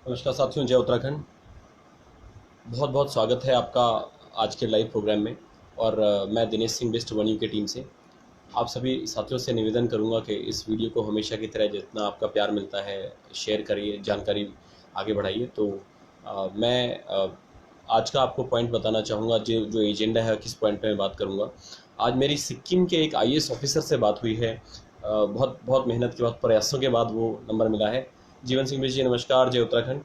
नमस्कार साथियों, जय उत्तराखंड। बहुत बहुत स्वागत है आपका आज के लाइव प्रोग्राम में। और मैं Dinesh Singh best one you की टीम से आप सभी साथियों से निवेदन करूंगा कि इस वीडियो को हमेशा की तरह जितना आपका प्यार मिलता है शेयर करिए, जानकारी आगे बढ़ाइए। तो आज का आपको पॉइंट बताना चाहूँगा। जो जो एजेंडा है, किस पॉइंट पे मैं बात करूँगा। आज मेरी सिक्किम के एक आईएएस ऑफिसर से बात हुई है। बहुत बहुत मेहनत के बाद, प्रयासों के बाद वो नंबर मिला है। जीवन सिंह जी, नमस्कार, जय उत्तराखंड।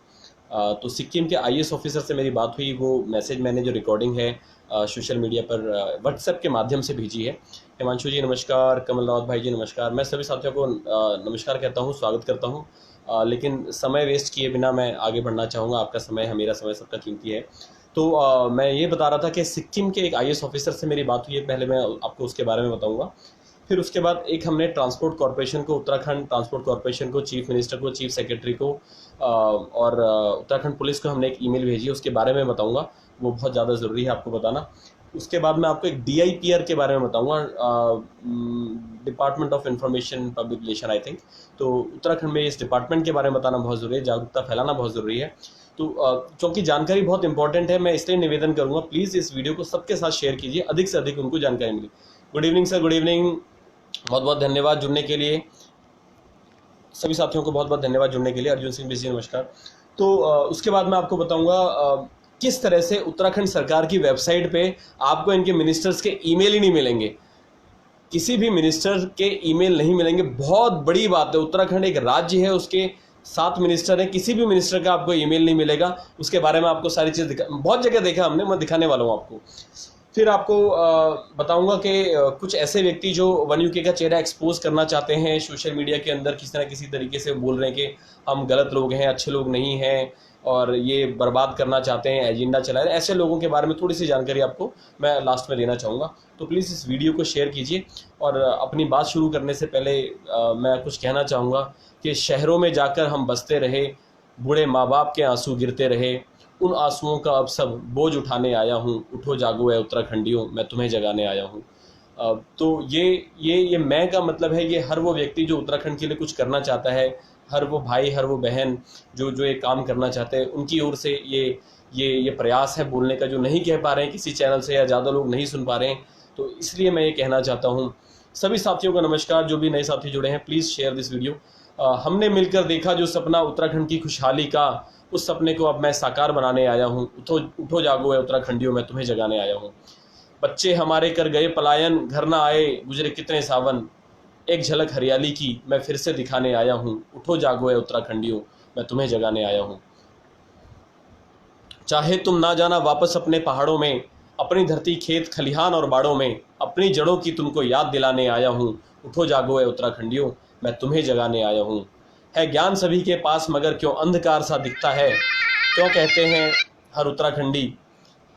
तो सिक्किम के आईएएस ऑफिसर से मेरी बात हुई। वो मैसेज मैंने जो रिकॉर्डिंग है सोशल मीडिया पर व्हाट्सएप के माध्यम से भेजी है। हिमांशु जी नमस्कार, कमल रावत भाई जी नमस्कार। मैं सभी साथियों को नमस्कार कहता हूँ, स्वागत करता हूँ। लेकिन समय वेस्ट किए बिना मैं आगे बढ़ना चाहूँगा। आपका समय है, मेरा समय सबका कीमती है। तो मैं ये बता रहा था कि सिक्किम के एक आईएएस ऑफिसर से मेरी बात हुई है। पहले मैं आपको उसके बारे में बताऊँगा। फिर उसके बाद एक हमने ट्रांसपोर्ट कॉरपोरेशन को, उत्तराखंड ट्रांसपोर्ट कॉरपोरेशन को, चीफ मिनिस्टर को, चीफ सेक्रेटरी को और उत्तराखंड पुलिस को हमने एक ईमेल भेजी है। उसके बारे में बताऊंगा, वो बहुत ज़्यादा ज़रूरी है आपको बताना। उसके बाद मैं आपको एक डीआईपीआर के बारे में बताऊंगा, department of information public relation I think. तो उत्तराखंड में इस डिपार्टमेंट के बारे में बताना बहुत ज़रूरी है, जागरूकता फैलाना बहुत ज़रूरी है। तो क्योंकि जानकारी बहुत इंपॉर्टेंट है, मैं इसलिए निवेदन करूंगा, प्लीज़ इस वीडियो को सबके साथ शेयर कीजिए, अधिक से अधिक उनको जानकारी मिले। Good evening sir, good evening. बहुत बहुत धन्यवाद जुड़ने के लिए। सभी साथियों को बहुत बहुत धन्यवाद जुड़ने के लिए। अर्जुन सिंह बिजी नमस्कार। तो उसके बाद मैं आपको बताऊंगा किस तरह से उत्तराखंड सरकार की वेबसाइट पे आपको इनके मिनिस्टर्स के ईमेल ही नहीं मिलेंगे। किसी भी मिनिस्टर के ईमेल नहीं मिलेंगे। बहुत बड़ी बात है, उत्तराखंड एक राज्य है, उसके 7 मिनिस्टर हैं, किसी भी मिनिस्टर का आपको ईमेल नहीं मिलेगा। उसके बारे में आपको सारी चीज़ बहुत जगह देखा हमने, मैं दिखाने वाला हूँ आपको। फिर आपको बताऊंगा कि कुछ ऐसे व्यक्ति जो वन यूके का चेहरा एक्सपोज करना चाहते हैं सोशल मीडिया के अंदर, किसी ना किसी तरीके से बोल रहे हैं कि हम गलत लोग हैं, अच्छे लोग नहीं हैं और ये बर्बाद करना चाहते हैं, एजेंडा चला रहे हैं। ऐसे लोगों के बारे में थोड़ी सी जानकारी आपको मैं लास्ट में देना चाहूँगा। तो प्लीज़ इस वीडियो को शेयर कीजिए। और अपनी बात शुरू करने से पहले मैं कुछ कहना चाहूँगा कि शहरों में जाकर हम बसते रहे, बूढ़े माँ बाप के आंसू गिरते रहे, उन आंसुओं का अब सब बोझ उठाने आया हूँ। उठो जागो है उत्तराखंडियों, मैं तुम्हें जगाने आया हूँ। तो ये मैं का मतलब है, ये हर वो व्यक्ति जो उत्तराखंड के लिए कुछ करना चाहता है, हर वो भाई, हर वो बहन जो जो ये काम करना चाहते हैं, उनकी ओर से ये प्रयास है बोलने का, जो नहीं कह पा रहे हैं किसी चैनल से या ज़्यादा लोग नहीं सुन पा रहे हैं। तो इसलिए मैं ये कहना चाहता हूँ। सभी साथियों का नमस्कार, जो भी नए साथी जुड़े हैं प्लीज़ शेयर दिस वीडियो। हमने मिलकर देखा जो सपना उत्तराखंड की खुशहाली का, उस सपने को अब मैं साकार बनाने आया हूँ। उठो उठो जागो है उत्तराखंडियों, मैं तुम्हें जगाने आया हूँ। बच्चे हमारे कर गए पलायन, घर ना आए गुजरे कितने सावन, एक झलक हरियाली की मैं फिर से दिखाने आया हूँ। उठो जागो है उत्तराखंडियों, मैं तुम्हें जगाने आया हूँ। चाहे तुम ना जाना वापस अपने पहाड़ों में, अपनी धरती खेत खलिहान और बाड़ों में, अपनी जड़ों की तुमको याद दिलाने आया हूँ। उठो जागो है उत्तराखंडियों, मैं तुम्हें जगाने आया हूँ। है ज्ञान सभी के पास मगर क्यों अंधकार सा दिखता है। क्यों कहते हैं हर उत्तराखंडी,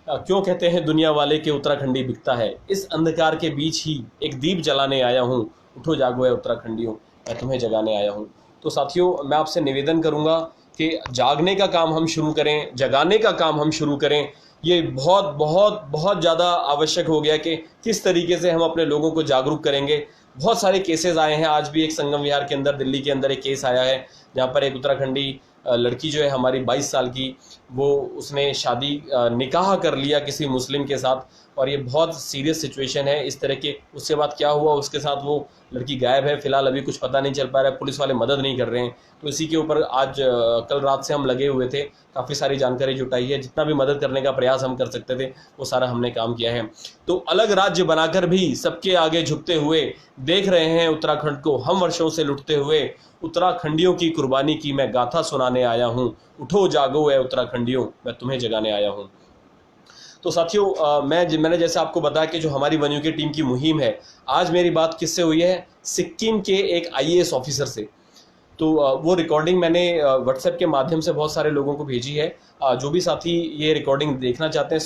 क्यों कहते हैं दुनिया वाले कि उत्तराखंडी बिकता है। इस अंधकार के बीच ही एक दीप जलाने आया हूँ। उठो जागो है उत्तराखंडियों, मैं तुम्हें जगाने आया हूँ। तो साथियों, मैं आपसे निवेदन करूँगा कि जागने का काम हम शुरू करें, जगाने का काम हम शुरू करें। ये बहुत बहुत बहुत ज़्यादा आवश्यक हो गया कि किस तरीके से हम अपने लोगों को जागरूक करेंगे। बहुत सारे केसेस आए हैं। आज भी एक संगम विहार के अंदर, दिल्ली के अंदर एक केस आया है जहाँ पर एक उत्तराखंडी लड़की जो है हमारी 22 साल की, वो उसने शादी निकाह कर लिया किसी मुस्लिम के साथ। और ये बहुत सीरियस सिचुएशन है इस तरह के। उसके बाद क्या हुआ उसके साथ, वो लड़की गायब है फिलहाल, अभी कुछ पता नहीं चल पा रहा है, पुलिस वाले मदद नहीं कर रहे हैं। तो इसी के ऊपर आज कल रात से हम लगे हुए थे, काफ़ी सारी जानकारी जुटाई है, जितना भी मदद करने का प्रयास हम कर सकते थे वो सारा हमने काम किया है। तो अलग राज्य बनाकर भी सबके आगे झुकते हुए देख रहे हैं उत्तराखंड को हम वर्षों से लुटते हुए। उत्तराखंडियों की कुर्बानी की मैं गाथा सुनाने आया हूँ। उठो जागो है उत्तराखंडियों, मैं तुम्हें जगाने आया हूँ। तो साथियों, मैंने जैसे आपको बताया कि जो हमारी वन यूके टीम की मुहिम है, आज मेरी बात किससे हुई है, सिक्किम के एक आईएएस ऑफिसर से। तो वो रिकॉर्डिंग मैंने व्हाट्सएप के माध्यम से बहुत सारे लोगों को भेजी है। जो भी साथी ये रिकॉर्डिंग देखना चाहते हैं,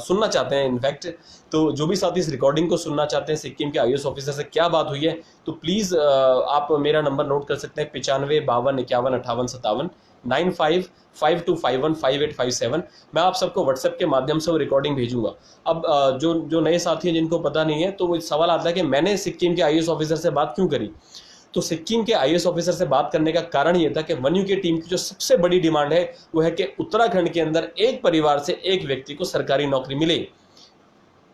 सुनना चाहते हैं इनफैक्ट, तो जो भी साथी इस रिकॉर्डिंग को सुनना चाहते हैं सिक्किम के आईएएस ऑफिसर से क्या बात हुई है, तो प्लीज़ आप मेरा नंबर नोट कर सकते हैं, 95 52 51 58 57, 9552515857। मैं आप सबको व्हाट्सएप के माध्यम से वो रिकॉर्डिंग भेजूंगा। अब जो नए साथी हैं जिनको पता नहीं है, तो वो सवाल आता है कि मैंने सिक्किम के आईएएस ऑफिसर से बात क्यों करी। तो सिक्किम के आईएएस ऑफिसर से बात करने का कारण ये था कि वन यूके टीम की जो सबसे बड़ी डिमांड है वो है कि उत्तराखंड के अंदर एक परिवार से एक व्यक्ति को सरकारी नौकरी मिले,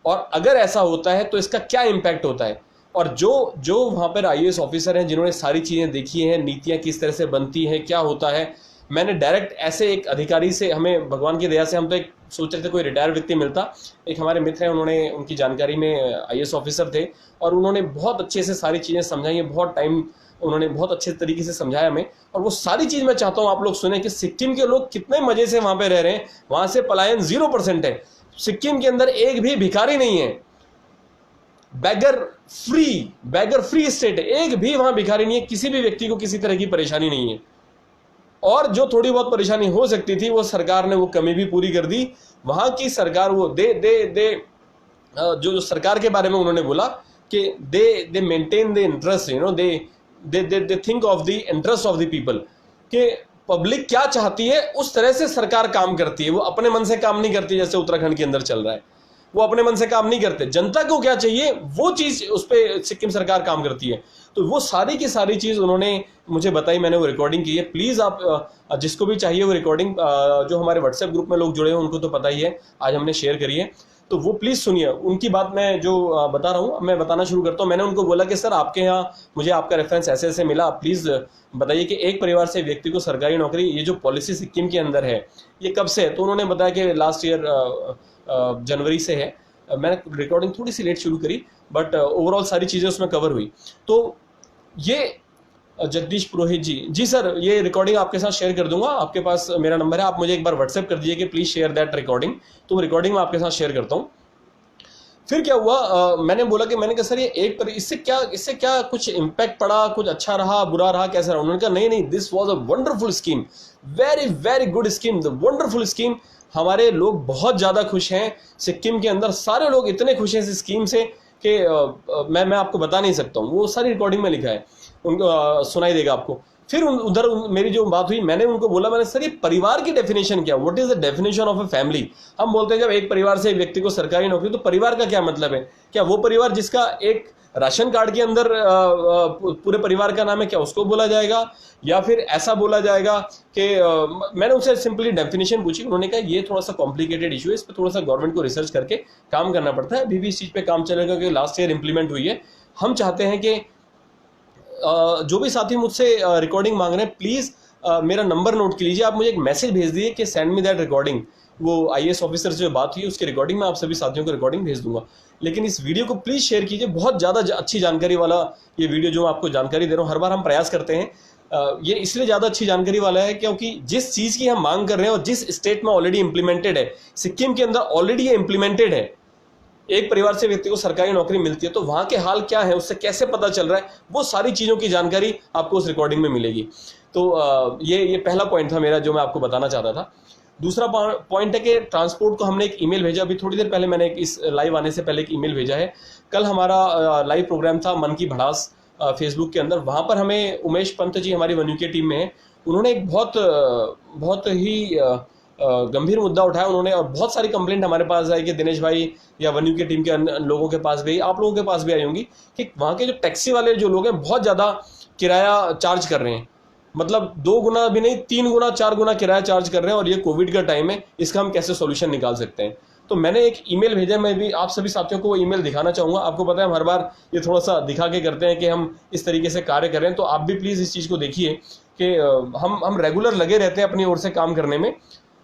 और अगर ऐसा होता है तो इसका क्या इम्पैक्ट होता है। और जो वहाँ पर आईएएस ऑफिसर हैं जिन्होंने सारी चीज़ें देखी हैं, नीतियाँ किस तरह से बनती हैं, क्या होता है, मैंने डायरेक्ट ऐसे एक अधिकारी से, हमें भगवान की दया से हम तो एक सोच रहे थे कोई रिटायर व्यक्ति मिलता, एक हमारे मित्र हैं, उन्होंने उनकी जानकारी में आईएएस ऑफिसर थे और उन्होंने बहुत अच्छे से सारी चीज़ें समझाई हैं, बहुत टाइम उन्होंने बहुत अच्छे तरीके से समझाया हमें। और वो सारी चीज़ मैं चाहता हूँ आप लोग सुने कि सिक्किम के लोग कितने मज़े से वहाँ पे रह रहे हैं, वहाँ से पलायन 0% है। सिक्किम के अंदर एक भी भिखारी नहीं है, बैगर फ्री स्टेट है, एक भी वहाँ भिखारी नहीं है, किसी भी व्यक्ति को किसी तरह की परेशानी नहीं है। और जो थोड़ी बहुत परेशानी हो सकती थी वो सरकार ने वो कमी भी पूरी कर दी। वहाँ की सरकार वो जो सरकार के बारे में उन्होंने बोला कि दे maintain the interest, they think of the interest of the people, कि पब्लिक क्या चाहती है उस तरह से सरकार काम करती है। वो अपने मन से काम नहीं करती, जैसे उत्तराखंड के अंदर चल रहा है, वो अपने मन से काम नहीं करते। जनता को क्या चाहिए वो चीज़ उस पर सिक्किम सरकार काम करती है। तो वो सारी की सारी चीज़ उन्होंने मुझे बताई, मैंने वो रिकॉर्डिंग की है। प्लीज़ आप जिसको भी चाहिए वो रिकॉर्डिंग, जो हमारे व्हाट्सएप ग्रुप में लोग जुड़े हैं उनको तो पता ही है, आज हमने शेयर करी है, तो वो प्लीज़ सुनिए। उनकी बात मैं जो बता रहा हूँ, मैं बताना शुरू करता हूँ। मैंने उनको बोला कि सर आपके यहाँ मुझे आपका रेफरेंस ऐसे ऐसे मिला, आप प्लीज़ बताइए कि एक परिवार से व्यक्ति को सरकारी नौकरी, ये जो पॉलिसी सिक्किम के अंदर है ये कब से है। तो उन्होंने बताया कि लास्ट ईयर जनवरी से है। मैंने रिकॉर्डिंग थोड़ी सी लेट शुरू करी, बट ओवरऑल सारी चीज़ें उसमें कवर हुई। तो ये जगदीश पुरोहित जी सर, ये रिकॉर्डिंग आपके साथ शेयर कर दूंगा, आपके पास मेरा नंबर है, आप मुझे एक बार व्हाट्सएप कर दीजिए कि प्लीज़ शेयर दैट रिकॉर्डिंग। तो वो रिकॉर्डिंग मैं आपके साथ शेयर करता हूँ। फिर क्या हुआ, मैंने बोला कि मैंने कहा सर ये एक पर इससे क्या कुछ इम्पैक्ट पड़ा, कुछ अच्छा रहा, बुरा रहा, कैसा रहा। उन्होंने कहा नहीं, this was a wonderful scheme, very very good scheme, the wonderful scheme. हमारे लोग बहुत ज़्यादा खुश हैं सिक्किम के अंदर, सारे लोग इतने खुश हैं इस स्कीम से कि मैं आपको बता नहीं सकता हूँ। वो सारी रिकॉर्डिंग में लिखा है, उनको सुनाई देगा आपको। फिर उधर मेरी जो बात हुई, मैंने उनको बोला, मैंने सर ये परिवार की डेफिनेशन क्या, what is the definition of a family. हम बोलते हैं जब एक परिवार से एक व्यक्ति को सरकारी नौकरी, तो परिवार का क्या मतलब है। क्या वो परिवार जिसका एक राशन कार्ड के अंदर पूरे परिवार का नाम है, क्या उसको बोला जाएगा, या फिर ऐसा बोला जाएगा कि मैंने उनसे सिंपली डेफिनेशन पूछी। उन्होंने कहा ये थोड़ा सा कॉम्प्लिकेटेड इशू है, इस पर थोड़ा सा गवर्नमेंट को रिसर्च करके काम करना पड़ता है। अभी भी इस चीज़ पे काम चलेगा कि लास्ट ईयर इंप्लीमेंट हुई है। हम चाहते हैं कि जो भी साथी मुझसे रिकॉर्डिंग मांग रहे हैं, प्लीज़ मेरा नंबर नोट कर लीजिए, आप मुझे एक मैसेज भेज दीजिए कि सेंड मी दैट रिकॉर्डिंग। वो आईएएस ऑफिसर से जो बात हुई उसकी रिकॉर्डिंग मैं आप सभी साथियों को रिकॉर्डिंग भेज दूंगा। लेकिन इस वीडियो को प्लीज़ शेयर कीजिए, बहुत ज़्यादा अच्छी जानकारी वाला ये वीडियो जो मैं आपको जानकारी दे रहा हूँ, हर बार हम प्रयास करते हैं। ये इसलिए ज़्यादा अच्छी जानकारी वाला है क्योंकि जिस चीज़ की हम मांग कर रहे हैं और जिस स्टेट में ऑलरेडी इंप्लीमेंटेड है, सिक्किम के अंदर ऑलरेडी ये इंप्लीमेंटेड है, एक परिवार से व्यक्ति को सरकारी नौकरी मिलती है, तो वहाँ के हाल क्या है, उससे कैसे पता चल रहा है, वो सारी चीज़ों की जानकारी आपको उस रिकॉर्डिंग में मिलेगी। तो ये पहला पॉइंट था मेरा जो मैं आपको बताना चाहता था। दूसरा पॉइंट है कि ट्रांसपोर्ट को हमने एक ईमेल भेजा, अभी थोड़ी देर पहले मैंने इस लाइव आने से पहले एक ईमेल भेजा है। कल हमारा लाइव प्रोग्राम था मन की भड़ास फेसबुक के अंदर, वहाँ पर हमें उमेश पंत जी हमारी वन यूके टीम में है, उन्होंने एक बहुत ही गंभीर मुद्दा उठाया उन्होंने, और बहुत सारी कंप्लेंट हमारे पास आई कि दिनेश भाई या वन यूके टीम के लोगों के पास भी, आप लोगों के पास भी आई होंगी, कि वहाँ के जो टैक्सी वाले जो लोग हैं बहुत ज़्यादा किराया चार्ज कर रहे हैं। मतलब 2 गुना भी नहीं, 3 गुना 4 गुना किराया चार्ज कर रहे हैं, और ये कोविड का टाइम है, इसका हम कैसे सोल्यूशन निकाल सकते हैं। तो मैंने एक ईमेल भेजा, मैं भी आप सभी साथियों को वो ईमेल दिखाना चाहूँगा। आपको पता है हम हर बार ये थोड़ा सा दिखा के करते हैं कि हम इस तरीके से कार्य कर रहे हैं, तो आप भी प्लीज़ इस चीज़ को देखिए कि हम रेगुलर लगे रहते हैं अपनी ओर से काम करने में।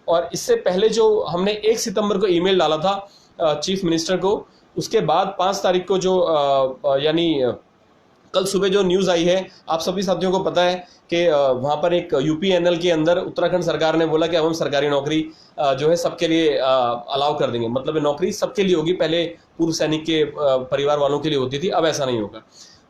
और इससे पहले जो हमने 1 सितंबर को ईमेल डाला था चीफ मिनिस्टर को, उसके बाद 5 तारीख को जो यानी कल सुबह जो न्यूज़ आई है, आप सभी साथियों को पता है कि वहाँ पर एक यूपीएनएल के अंदर उत्तराखंड सरकार ने बोला कि अब हम सरकारी नौकरी जो है सबके लिए अलाउ कर देंगे। मतलब नौकरी सबके लिए होगी, पहले पूर्व सैनिक के परिवार वालों के लिए होती थी, अब ऐसा नहीं होगा।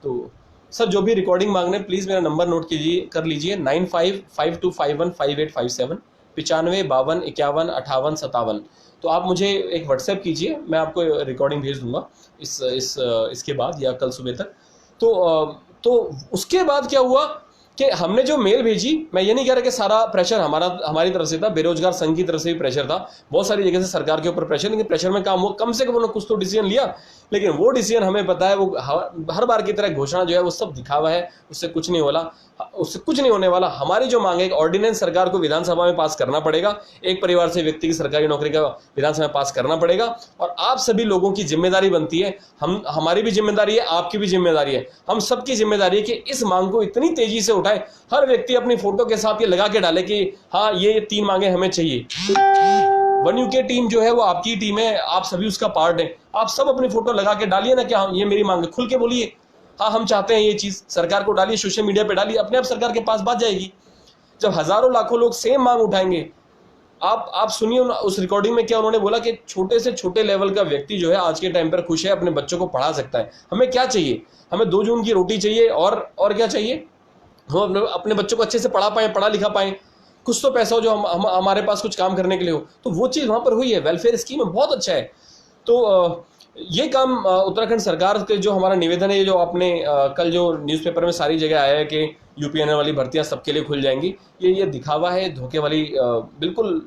तो सर जो भी रिकॉर्डिंग मांगने प्लीज़ मेरा नंबर नोट कर लीजिए 9552515857 95 52 51 58 57। तो आप मुझे एक व्हाट्सएप कीजिए, मैं आपको रिकॉर्डिंग भेज दूंगा इसके बाद या कल सुबह तक। तो उसके बाद क्या हुआ कि हमने जो मेल भेजी, मैं ये नहीं कह रहा कि सारा प्रेशर हमारी तरफ से था, बेरोजगार संघ की तरफ से भी प्रेशर था, बहुत सारी जगह से सरकार के ऊपर प्रेशर, लेकिन प्रेशर में काम हुआ, कम से कम उन्होंने कुछ तो डिसीजन लिया। लेकिन वो डिसीजन हमें पता है, वो हर बार की तरह घोषणा जो है वो सब दिखावा है, उससे कुछ नहीं होने वाला। हमारी जो मांग है, एक ऑर्डिनेंस सरकार को विधानसभा में पास करना पड़ेगा, एक परिवार से व्यक्ति की सरकारी नौकरी का विधानसभा में पास करना पड़ेगा, और आप सभी लोगों की जिम्मेदारी बनती है, हमारी भी जिम्मेदारी है, आपकी भी जिम्मेदारी है, हम सबकी जिम्मेदारी है कि इस मांग को इतनी तेजी से उठाए, हर व्यक्ति अपनी फोटो के साथ ये लगा के डाले कि हाँ ये 3 मांगे हमें चाहिए। वन यूके टीम जो है वो आपकी टीम है, आप सभी उसका पार्ट है, आप सब अपनी फोटो लगा के डालिए ना कि हाँ ये मेरी मांग है, खुल के बोलिए हाँ हम चाहते हैं ये चीज, सरकार को डालिए, सोशल मीडिया पे डालिए, अपने आप सरकार के पास बात जाएगी। जब हजारों लाखों लोग सेम मांग उठाएंगे, आप सुनिए उस रिकॉर्डिंग में क्या उन्होंने बोला कि छोटे से छोटे लेवल का व्यक्ति जो है आज के टाइम पर खुश है, अपने बच्चों को पढ़ा सकता है। हमें क्या चाहिए? हमें 2 जून की रोटी चाहिए, और क्या चाहिए? हम अपने बच्चों को अच्छे से पढ़ा लिखा पाएं, कुछ तो पैसा हो जो हमारे पास कुछ काम करने के लिए हो। तो वो चीज़ वहाँ पर हुई है, वेलफेयर स्कीम है, बहुत अच्छा है। तो ये काम उत्तराखंड सरकार के जो हमारा निवेदन है, ये जो आपने कल जो न्यूज़पेपर में सारी जगह आया है कि यूपीएनएल वाली भर्तियां सबके लिए खुल जाएंगी, ये दिखावा है, धोखे वाली बिल्कुल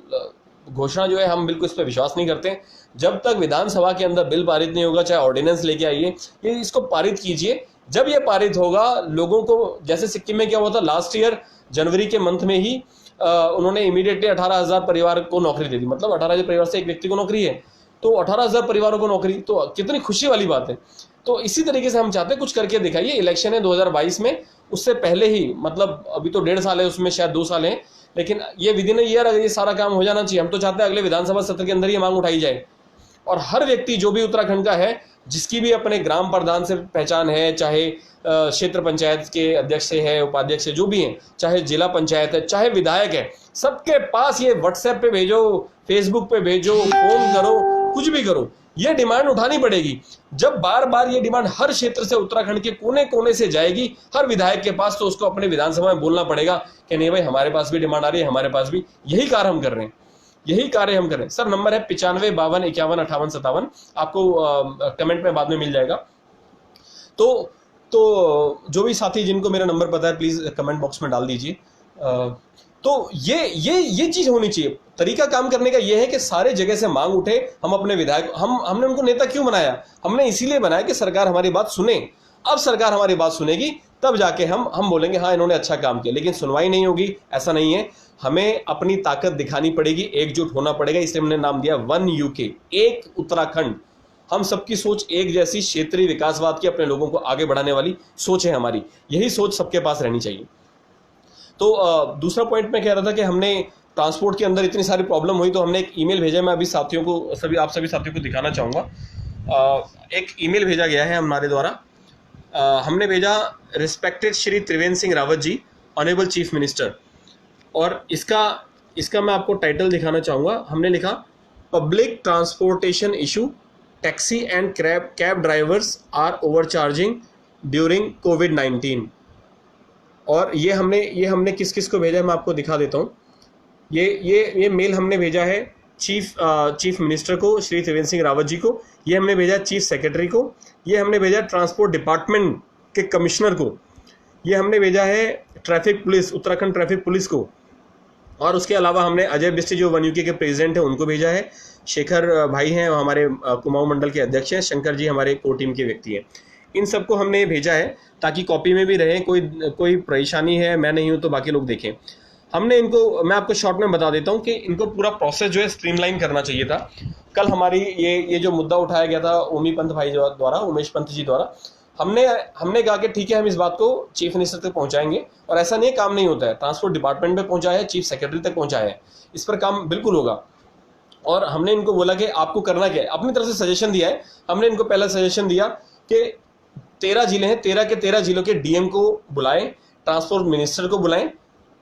घोषणा जो है, हम बिल्कुल इस पर विश्वास नहीं करते। जब तक विधानसभा के अंदर बिल पारित नहीं होगा, चाहे ऑर्डिनेंस लेके आइए, ये इसको पारित कीजिए। जब ये पारित होगा, लोगों को, जैसे सिक्किम में क्या हुआ था लास्ट ईयर जनवरी के मंथ में ही उन्होंने इमीडिएटली 18,000 परिवार को नौकरी दे दी, मतलब 18,000 परिवार से एक व्यक्ति को नौकरी है, तो 18,000 परिवारों को नौकरी, तो कितनी खुशी वाली बात है। तो इसी तरीके से हम चाहते हैं कुछ करके दिखाइए। इलेक्शन है 2022 में, उससे पहले ही, मतलब अभी तो 1.5 साल है, उसमें शायद 2 साल हैं, लेकिन ये विदिन ईयर अगर ये सारा काम हो जाना चाहिए। हम तो चाहते हैं अगले विधानसभा सत्र के अंदर ये मांग उठाई जाए, और हर व्यक्ति जो भी उत्तराखंड का है, जिसकी भी अपने ग्राम प्रधान से पहचान है, चाहे क्षेत्र पंचायत के अध्यक्ष से है, उपाध्यक्ष से, जो भी हैं, चाहे जिला पंचायत है, चाहे विधायक है, सबके पास ये व्हाट्सएप पे भेजो, फेसबुक पे भेजो, फोन करो, कुछ भी करो, ये डिमांड उठानी पड़ेगी। जब बार बार ये डिमांड हर क्षेत्र से, उत्तराखंड के कोने कोने से जाएगी हर विधायक के पास, तो उसको अपने विधानसभा में बोलना पड़ेगा कि नहीं भाई, हमारे पास भी डिमांड आ रही है, हमारे पास भी यही कार्य हम कर रहे हैं, यही कार्य हम कर रहे हैं। सर नंबर है 95 52 51 58 57, आपको कमेंट में बाद में मिल जाएगा। तो जो भी साथी जिनको मेरा नंबर पता है, प्लीज कमेंट बॉक्स में डाल दीजिए। तो ये चीज होनी चाहिए। तरीका काम करने का ये है कि सारे जगह से मांग उठे, हम अपने विधायक, हमने उनको नेता क्यों बनाया? हमने इसीलिए बनाया कि सरकार हमारी बात सुने। अब सरकार हमारी बात सुनेगी, तब जाके हम बोलेंगे हाँ इन्होंने अच्छा काम किया, लेकिन सुनवाई नहीं होगी, ऐसा नहीं है। हमें अपनी ताकत दिखानी पड़ेगी, एकजुट होना पड़ेगा। इसलिए हमने नाम दिया वन यूके, एक उत्तराखंड। हम सबकी सोच एक जैसी, क्षेत्रीय विकासवाद की, अपने लोगों को आगे बढ़ाने वाली सोच है हमारी, यही सोच सबके पास रहनी चाहिए। तो दूसरा पॉइंट मैं कह रहा था कि हमने ट्रांसपोर्ट के अंदर इतनी सारी प्रॉब्लम हुई, तो हमने एक ईमेल भेजा। मैं अभी साथियों को, आप सभी साथियों को दिखाना चाहूँगा। एक ईमेल भेजा गया है हमारे द्वारा। हमने भेजा, respected Shri Trivendra Singh Rawat ji, honourable chief minister, और इसका मैं आपको टाइटल दिखाना चाहूँगा। हमने लिखा, public transportation issue, taxi and cab drivers are overcharging during कोविड-19। और ये हमने किस किस को भेजा है, मैं आपको दिखा देता हूँ। ये मेल हमने भेजा है चीफ मिनिस्टर को, श्री त्रिवेंद्र सिंह रावत जी को। ये हमने भेजा चीफ सेक्रेटरी को। ये हमने भेजा ट्रांसपोर्ट डिपार्टमेंट के कमिश्नर को। ये हमने भेजा है traffic police, Uttarakhand traffic police को। और उसके अलावा हमने अजय बिस्टी, जो वन यूके के प्रेसिडेंट हैं, उनको भेजा है। शेखर भाई हैं, हमारे कुमाऊं मंडल के अध्यक्ष हैं। शंकर जी हमारे कोर टीम के व्यक्ति हैं। इन सबको हमने भेजा है ताकि कॉपी में भी रहे, कोई परेशानी है, मैं नहीं हूं तो बाकी लोग देखें। हमने इनको, मैं आपको शॉर्ट में बता देता हूं कि इनको पूरा प्रोसेस जो है स्ट्रीमलाइन करना चाहिए था। कल हमारी ये जो मुद्दा उठाया गया था उमेश पंत जी द्वारा, हमने कहा कि ठीक है, हम इस बात को चीफ मिनिस्टर तक पहुंचाएंगे। और ऐसा नहीं, काम नहीं होता है, ट्रांसपोर्ट डिपार्टमेंट में पहुंचाया है, चीफ सेक्रेटरी तक पहुंचाया है, इस पर काम बिल्कुल होगा। और हमने इनको बोला कि आपको करना क्या है, अपनी तरफ से सजेशन दिया है। हमने इनको पहला सजेशन दिया कि 13 जिले हैं, 13 के 13 जिलों के डीएम को बुलाएं, ट्रांसपोर्ट मिनिस्टर को बुलाएं।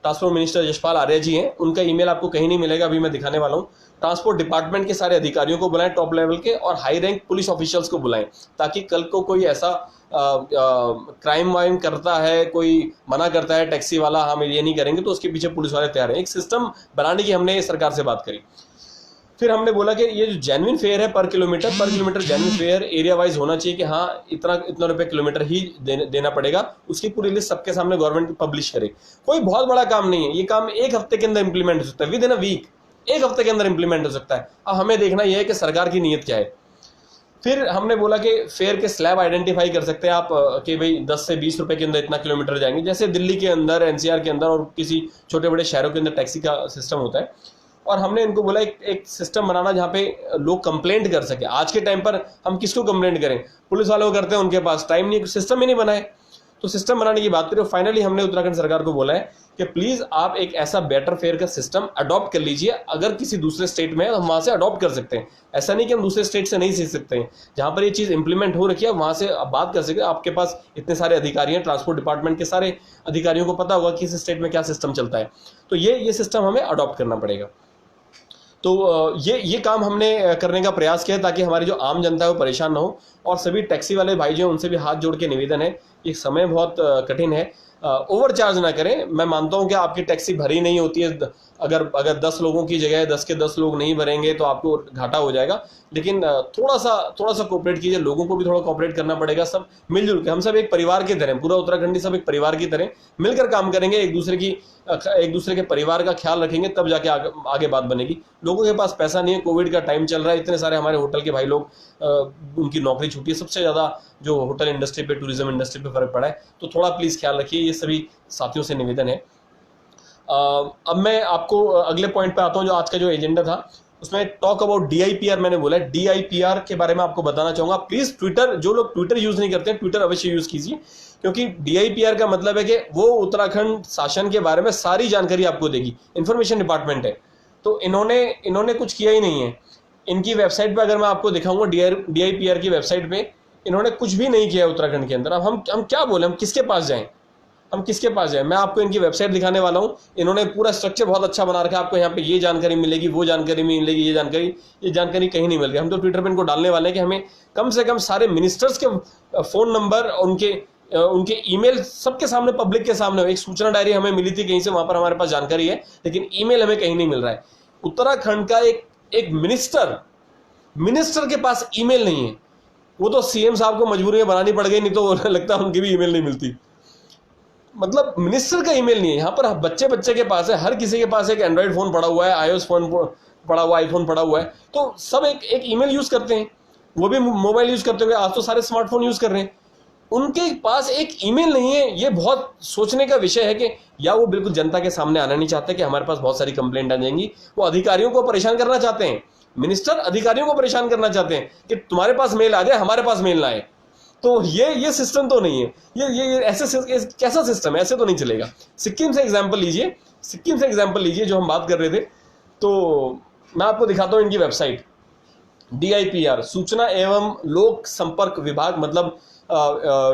ट्रांसपोर्ट मिनिस्टर यशपाल आर्य जी हैं, उनका ईमेल आपको कहीं नहीं मिलेगा, अभी मैं दिखाने वाला हूं। ट्रांसपोर्ट डिपार्टमेंट के सारे अधिकारियों को बुलाएं, टॉप लेवल के, और हाई रैंक पुलिस ऑफिशियल्स को बुलाएं, ताकि कल को कोई ऐसा क्राइम वाइम करता है, कोई मना करता है टैक्सी वाला, हम ये नहीं करेंगे, तो उसके पीछे पुलिस वाले तैयार हैं। एक सिस्टम बनाने की हमने सरकार से बात करी। फिर हमने बोला कि ये जो जेन्युइन फेयर है पर kilometre genuine fair area wise होना चाहिए कि हाँ इतना रुपए किलोमीटर ही देना पड़ेगा। उसकी पूरी लिस्ट सबके सामने गवर्नमेंट पब्लिश करे। कोई बहुत बड़ा काम नहीं है, ये काम एक हफ्ते के अंदर इंप्लीमेंट हो सकता है, विद इन अ वीक, एक हफ्ते के अंदर इंप्लीमेंट हो सकता है। अब हमें देखना यह है कि सरकार की नीयत क्या है। फिर हमने बोला कि फेयर के स्लैब आइडेंटिफाई कर सकते हैं आप कि भाई 10 से 20 रुपए के अंदर इतना किलोमीटर जाएंगे, जैसे दिल्ली के अंदर, एनसीआर के अंदर और किसी छोटे बड़े शहरों के अंदर टैक्सी का सिस्टम होता है। और हमने इनको बोला एक सिस्टम बनाना जहाँ पे लोग कंप्लेंट कर सके। आज के टाइम पर हम किसको कंप्लेंट करें, पुलिस वालों को करते हैं, उनके पास टाइम नहीं, सिस्टम ही नहीं बनाए। तो सिस्टम बनाने की बात करें। फाइनली हमने उत्तराखंड सरकार को बोला है कि प्लीज आप एक ऐसा बेटर फेयर का सिस्टम अडॉप्ट कर लीजिए। अगर किसी दूसरे स्टेट में है तो हम वहां से अडॉप्ट कर सकते हैं, ऐसा नहीं कि हम दूसरे स्टेट से नहीं सीख सकते हैं। जहां पर ये चीज इंप्लीमेंट हो रखी है वहां से आप बात कर सकते हैं। आपके पास इतने सारे अधिकारी हैं, ट्रांसपोर्ट डिपार्टमेंट के सारे अधिकारियों को पता होगा कि इस स्टेट में क्या सिस्टम चलता है। तो ये सिस्टम हमें अडॉप्ट करना पड़ेगा। तो ये काम हमने करने का प्रयास किया ताकि हमारी जो आम जनता है वो परेशान ना हो। और सभी टैक्सी वाले भाई जो हैं उनसे भी हाथ जोड़ के निवेदन है, ये समय बहुत कठिन है, ओवर चार्ज ना करें। मैं मानता हूं कि आपकी टैक्सी भरी नहीं होती है, अगर 10 लोगों की जगह 10 के 10 लोग नहीं भरेंगे तो आपको घाटा हो जाएगा। लेकिन थोड़ा सा कोऑपरेट कीजिए, लोगों को भी थोड़ा कोऑपरेट करना पड़ेगा। सब मिलजुल के, हम सब एक परिवार की तरह, पूरा उत्तराखंडी सब एक परिवार की तरह मिलकर काम करेंगे, एक दूसरे के परिवार का ख्याल रखेंगे, तब जाके आगे बात बनेगी। लोगों के पास पैसा नहीं है, कोविड का टाइम चल रहा है, इतने सारे हमारे होटल के भाई लोग उनकी नौकरी छूटी है, सबसे ज्यादा जो होटल इंडस्ट्री पे, टूरिज्म इंडस्ट्री पे फर्क पड़ा है। तो थोड़ा प्लीज ख्याल रखिए, ये सभी साथियों से निवेदन है। अब मैं आपको अगले पॉइंट पे आता हूं, जो आज का जो एजेंडा था उसमें टॉक अबाउट DIPR मैंने बोला है। DIPR के बारे में आपको बताना चाहूंगा। प्लीज ट्विटर, जो लोग ट्विटर यूज नहीं करते हैं, ट्विटर अवश्य यूज कीजिए, क्योंकि DIPR का मतलब है कि वो उत्तराखंड शासन के बारे में सारी जानकारी आपको देगी। इंफॉर्मेशन डिपार्टमेंट है, तो इन्होंने कुछ किया ही नहीं है। इनकी वेबसाइट पे अगर मैं आपको दिखाऊंगा, DIPR की वेबसाइट पे इन्होंने कुछ भी नहीं किया उत्तराखंड के अंदर। अब हम क्या बोले, हम किसके पास जाएं, मैं आपको इनकी वेबसाइट दिखाने वाला हूं। इन्होंने पूरा स्ट्रक्चर बहुत अच्छा बना रखा है। आपको यहाँ पे ये जानकारी मिलेगी, वो जानकारी मिलेगी, ये जानकारी कहीं नहीं मिल रही। हम तो ट्विटर पे इनको डालने वाले हैं कि हमें कम से कम सारे मिनिस्टर्स के फोन नंबर, उनके ईमेल सबके सामने, पब्लिक के सामने। एक सूचना डायरी हमें मिली थी कहीं से, वहां पर हमारे पास जानकारी है, लेकिन ईमेल हमें कहीं नहीं मिल रहा है। उत्तराखंड का एक मिनिस्टर के पास ईमेल नहीं है। वो तो CM साहब को मजबूरी में बनानी पड़ गई, नहीं तो लगता है उनकी भी ईमेल नहीं मिलती। मतलब मिनिस्टर का ईमेल नहीं है। यहाँ पर बच्चे के पास है, हर किसी के पास एक एंड्रॉइड फोन पड़ा हुआ है, iOS फोन पड़ा हुआ है, आईफोन पड़ा हुआ है, तो सब एक ईमेल यूज करते हैं। वो भी मोबाइल यूज करते हुए, आज तो सारे स्मार्टफोन यूज कर रहे हैं। उनके पास एक ईमेल नहीं है। ये बहुत सोचने का विषय है कि या वो बिल्कुल जनता के सामने आना नहीं चाहते कि हमारे पास बहुत सारी कंप्लेंट आ जाएंगी, वो अधिकारियों को परेशान करना चाहते हैं। मिनिस्टर अधिकारियों को परेशान करना चाहते हैं कि तुम्हारे पास मेल आ जाए, हमारे पास मेल ना आए। तो ये सिस्टम तो नहीं है। ये ऐसे कैसा सिस्टम है, ऐसे तो नहीं चलेगा। सिक्किम से एग्जांपल लीजिए, जो हम बात कर रहे थे। तो मैं आपको दिखाता हूं इनकी वेबसाइट। DIPR, सूचना एवं लोक संपर्क विभाग, मतलब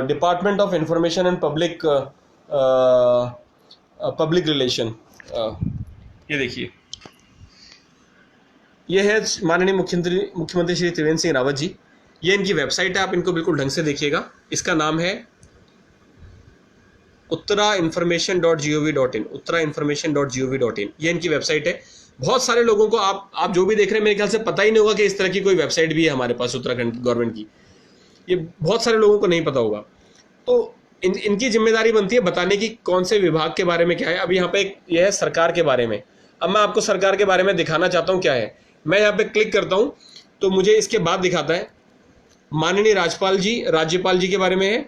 department of information and public relation. ये देखिए, ये है माननीय मुख्यमंत्री श्री त्रिवेंद्र सिंह रावत जी। ये इनकी वेबसाइट है, आप इनको बिल्कुल ढंग से देखिएगा। इसका नाम है uttarainformation.gov.in। ये इनकी वेबसाइट है। बहुत सारे लोगों को आप जो भी देख रहे हैं, मेरे ख्याल से पता ही नहीं होगा कि इस तरह की कोई वेबसाइट भी है हमारे पास उत्तराखंड गवर्नमेंट की। ये बहुत सारे लोगों को नहीं पता होगा। तो इनकी जिम्मेदारी बनती है बताने की कौन से विभाग के बारे में क्या है। अब यहाँ पे यह है सरकार के बारे में। अब मैं आपको सरकार के बारे में दिखाना चाहता हूँ क्या है। मैं यहाँ पे क्लिक करता हूँ तो मुझे इसके बाद दिखाता है माननीय राज्यपाल जी के बारे में है,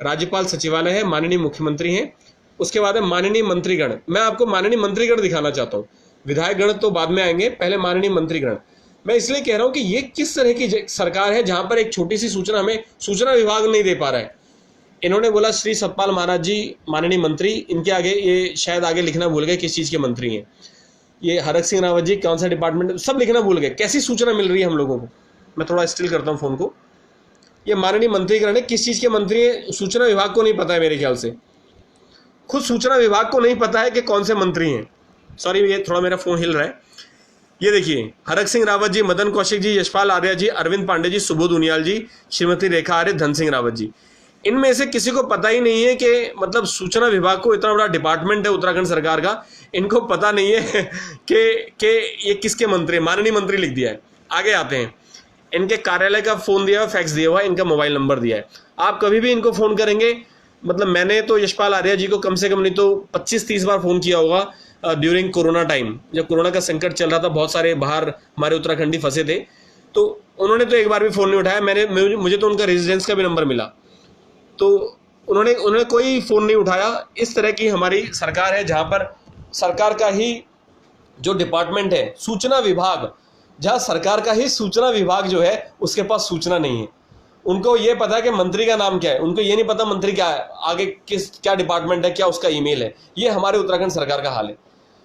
राज्यपाल सचिवालय है, माननीय मुख्यमंत्री हैं, उसके बाद है माननीय मंत्रीगण। मैं आपको माननीय मंत्रीगण दिखाना चाहता हूँ, विधायकगण तो बाद में आएंगे, पहले माननीय मंत्रीगण। मैं इसलिए कह रहा हूँ कि ये किस तरह की सरकार है जहां पर एक छोटी सी सूचना हमें सूचना विभाग नहीं दे पा रहा है। इन्होंने बोला श्री सतपाल महाराज जी माननीय मंत्री, इनके आगे ये शायद आगे लिखना भूल गए किस चीज के मंत्री हैं। ये हरक सिंह रावत जी कौन सा डिपार्टमेंट, सब लिखना भूल गए। कैसी सूचना मिल रही है हम लोगों को। मैं थोड़ा स्टिल करता हूँ फोन को। ये माननीय मंत्रीगण है, किस चीज के मंत्री है सूचना विभाग को नहीं पता है। मेरे ख्याल से खुद सूचना विभाग को नहीं पता है कि कौन से मंत्री हैं। सॉरी, ये थोड़ा मेरा फोन हिल रहा है। ये देखिए, हरक सिंह रावत जी, मदन कौशिक जी, यशपाल आर्या जी, अरविंद पांडे जी, सुबोध उनियाल जी, श्रीमती रेखा आर्य, धन सिंह रावत जी। इनमें से किसी को पता ही नहीं है कि मतलब सूचना विभाग को इतना बड़ा डिपार्टमेंट है उत्तराखंड सरकार का, इनको पता नहीं है कि ये किसके मंत्री, माननीय मंत्री लिख दिया है। आगे आते हैं, इनके कार्यालय का फ़ोन दिया हुआ, फैक्स दिया हुआ है, इनका मोबाइल नंबर दिया है। आप कभी भी इनको फ़ोन करेंगे, मतलब मैंने तो यशपाल आर्या जी को कम से कम नहीं तो 25-30 बार फ़ोन किया होगा ड्यूरिंग कोरोना टाइम, जब कोरोना का संकट चल रहा था, बहुत सारे बाहर हमारे उत्तराखंडी फंसे थे, तो उन्होंने तो एक बार भी फ़ोन नहीं उठाया। मुझे तो उनका रेजिडेंस का भी नंबर मिला, तो उन्होंने कोई फ़ोन नहीं उठाया। इस तरह की हमारी सरकार है, जहाँ पर सरकार का ही जो डिपार्टमेंट है सूचना विभाग, जहाँ सरकार का ही सूचना विभाग जो है उसके पास सूचना नहीं है। उनको ये पता है कि मंत्री का नाम क्या है, उनको ये नहीं पता मंत्री क्या है, आगे क्या डिपार्टमेंट है, क्या उसका ईमेल है। ये हमारे उत्तराखंड सरकार का हाल है।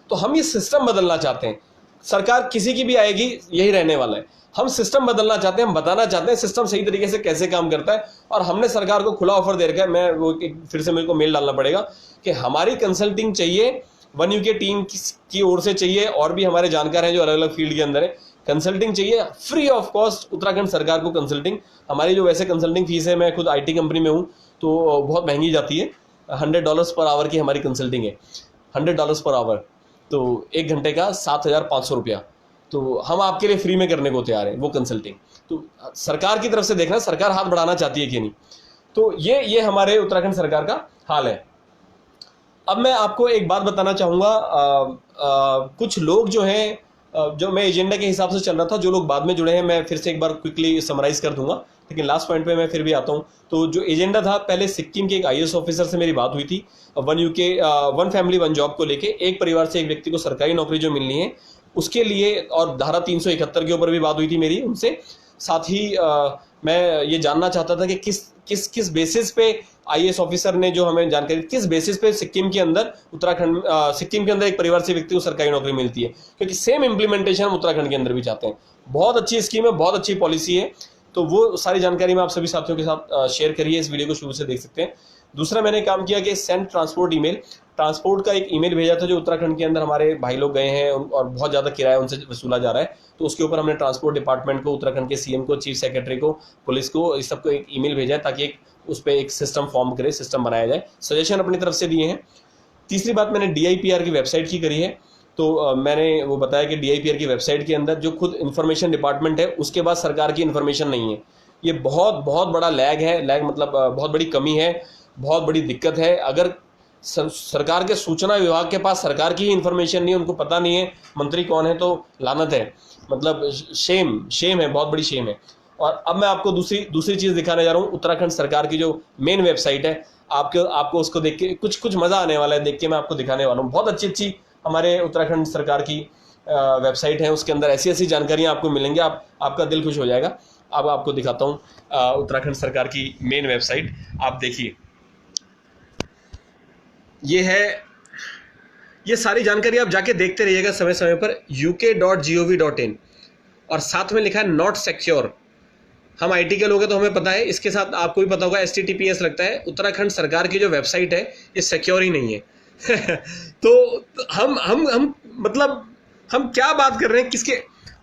तो हम ये सिस्टम बदलना चाहते हैं। सरकार किसी की भी आएगी यही रहने वाला है। हम सिस्टम बदलना चाहते हैं, हम बताना चाहते हैं सिस्टम सही तरीके से कैसे काम करता है। और हमने सरकार को खुला ऑफर दे रखा है, मैं वो फिर से मेरे को मेल डालना पड़ेगा कि हमारी कंसल्टिंग चाहिए, वन यूके टीम की ओर से चाहिए, और भी हमारे जानकार हैं जो अलग अलग फील्ड के अंदर है, कंसल्टिंग चाहिए फ्री ऑफ कॉस्ट उत्तराखंड सरकार को। कंसल्टिंग हमारी जो वैसे कंसल्टिंग फीस है, मैं खुद आईटी कंपनी में हूँ तो बहुत महंगी जाती है, $100 पर आवर की हमारी कंसल्टिंग है, $100 पर आवर, तो 1 घंटे का 7,500 रुपया। तो हम आपके लिए फ्री में करने को तैयार हैं वो कंसल्टिंग। तो सरकार की तरफ से देखना सरकार हाथ बढ़ाना चाहती है कि नहीं। तो ये हमारे उत्तराखंड सरकार का हाल है। अब मैं आपको एक बात बताना चाहूँगा, कुछ लोग जो हैं, जो मैं एजेंडा के हिसाब से चल रहा था, जो लोग बाद में जुड़े हैं मैं फिर से एक बार क्विकली समराइज कर दूंगा, लेकिन लास्ट पॉइंट पे मैं फिर भी आता हूँ। तो जो एजेंडा था, पहले सिक्किम के एक IAS ऑफिसर से मेरी बात हुई थी, वन फैमिली वन जॉब को लेके, एक परिवार से एक व्यक्ति को सरकारी नौकरी जो मिलनी है उसके लिए, और धारा 371 के ऊपर भी बात हुई थी मेरी उनसे। साथ ही मैं ये जानना चाहता था कि किस बेसिस पे IAS ऑफिसर ने जो हमें जानकारी, किस बेसिस पे सिक्किम के अंदर सिक्किम के अंदर एक परिवार से व्यक्ति को सरकारी नौकरी मिलती है, क्योंकि सेम इंप्लीमेंटेशन हम उत्तराखंड के अंदर भी चाहते हैं। बहुत अच्छी स्कीम है, बहुत अच्छी पॉलिसी है। तो वो सारी जानकारी मैं आप सभी साथियों के साथ शेयर करिए, इस वीडियो को शुरू से देख सकते हैं। दूसरा मैंने काम किया कि सेंड ट्रांसपोर्ट ईमेल, ट्रांसपोर्ट का एक ईमेल भेजा था जो उत्तराखंड के अंदर हमारे भाई लोग गए हैं और बहुत ज़्यादा किराया उनसे वसूला जा रहा है। तो उसके ऊपर हमने ट्रांसपोर्ट डिपार्टमेंट को, उत्तराखंड के CM को, चीफ सेक्रेटरी को, पुलिस को, इस सबको एक ईमेल भेजा है ताकि उस पर एक सिस्टम फॉर्म करे, सिस्टम बनाया जाए। सजेशन अपनी तरफ से दिए हैं। तीसरी बात मैंने DIPR की वेबसाइट की करी है। तो मैंने वो बताया कि DIPR की वेबसाइट के अंदर जो खुद इन्फॉर्मेशन डिपार्टमेंट है उसके बाद सरकार की इन्फॉर्मेशन नहीं है। ये बहुत बड़ा लैग है, लैग मतलब बहुत बड़ी कमी है, बहुत बड़ी दिक्कत है। अगर सरकार के सूचना विभाग के पास सरकार की ही इन्फॉर्मेशन नहीं है, उनको पता नहीं है मंत्री कौन है, तो लानत है, मतलब शेम है, बहुत बड़ी शेम है। और अब मैं आपको दूसरी चीज़ दिखाने जा रहा हूँ। उत्तराखंड सरकार की जो मेन वेबसाइट है, आपको उसको देख के कुछ मज़ा आने वाला है, देख के मैं आपको दिखाने वाला हूँ। बहुत अच्छी हमारे उत्तराखंड सरकार की वेबसाइट है, उसके अंदर ऐसी जानकारियाँ आपको मिलेंगी, आपका दिल खुश हो जाएगा। अब आपको दिखाता हूँ उत्तराखंड सरकार की मेन वेबसाइट, आप देखिए। ये सारी जानकारी आप जाके देखते रहिएगा समय समय पर, uk.gov.in, और साथ में लिखा है नॉट सिक्योर। हम IT के लोग हैं तो हमें पता है, इसके साथ आपको भी पता होगा HTTPS लगता है। उत्तराखंड सरकार की जो वेबसाइट है ये सिक्योर ही नहीं है। तो हम मतलब हम क्या बात कर रहे हैं, किसके?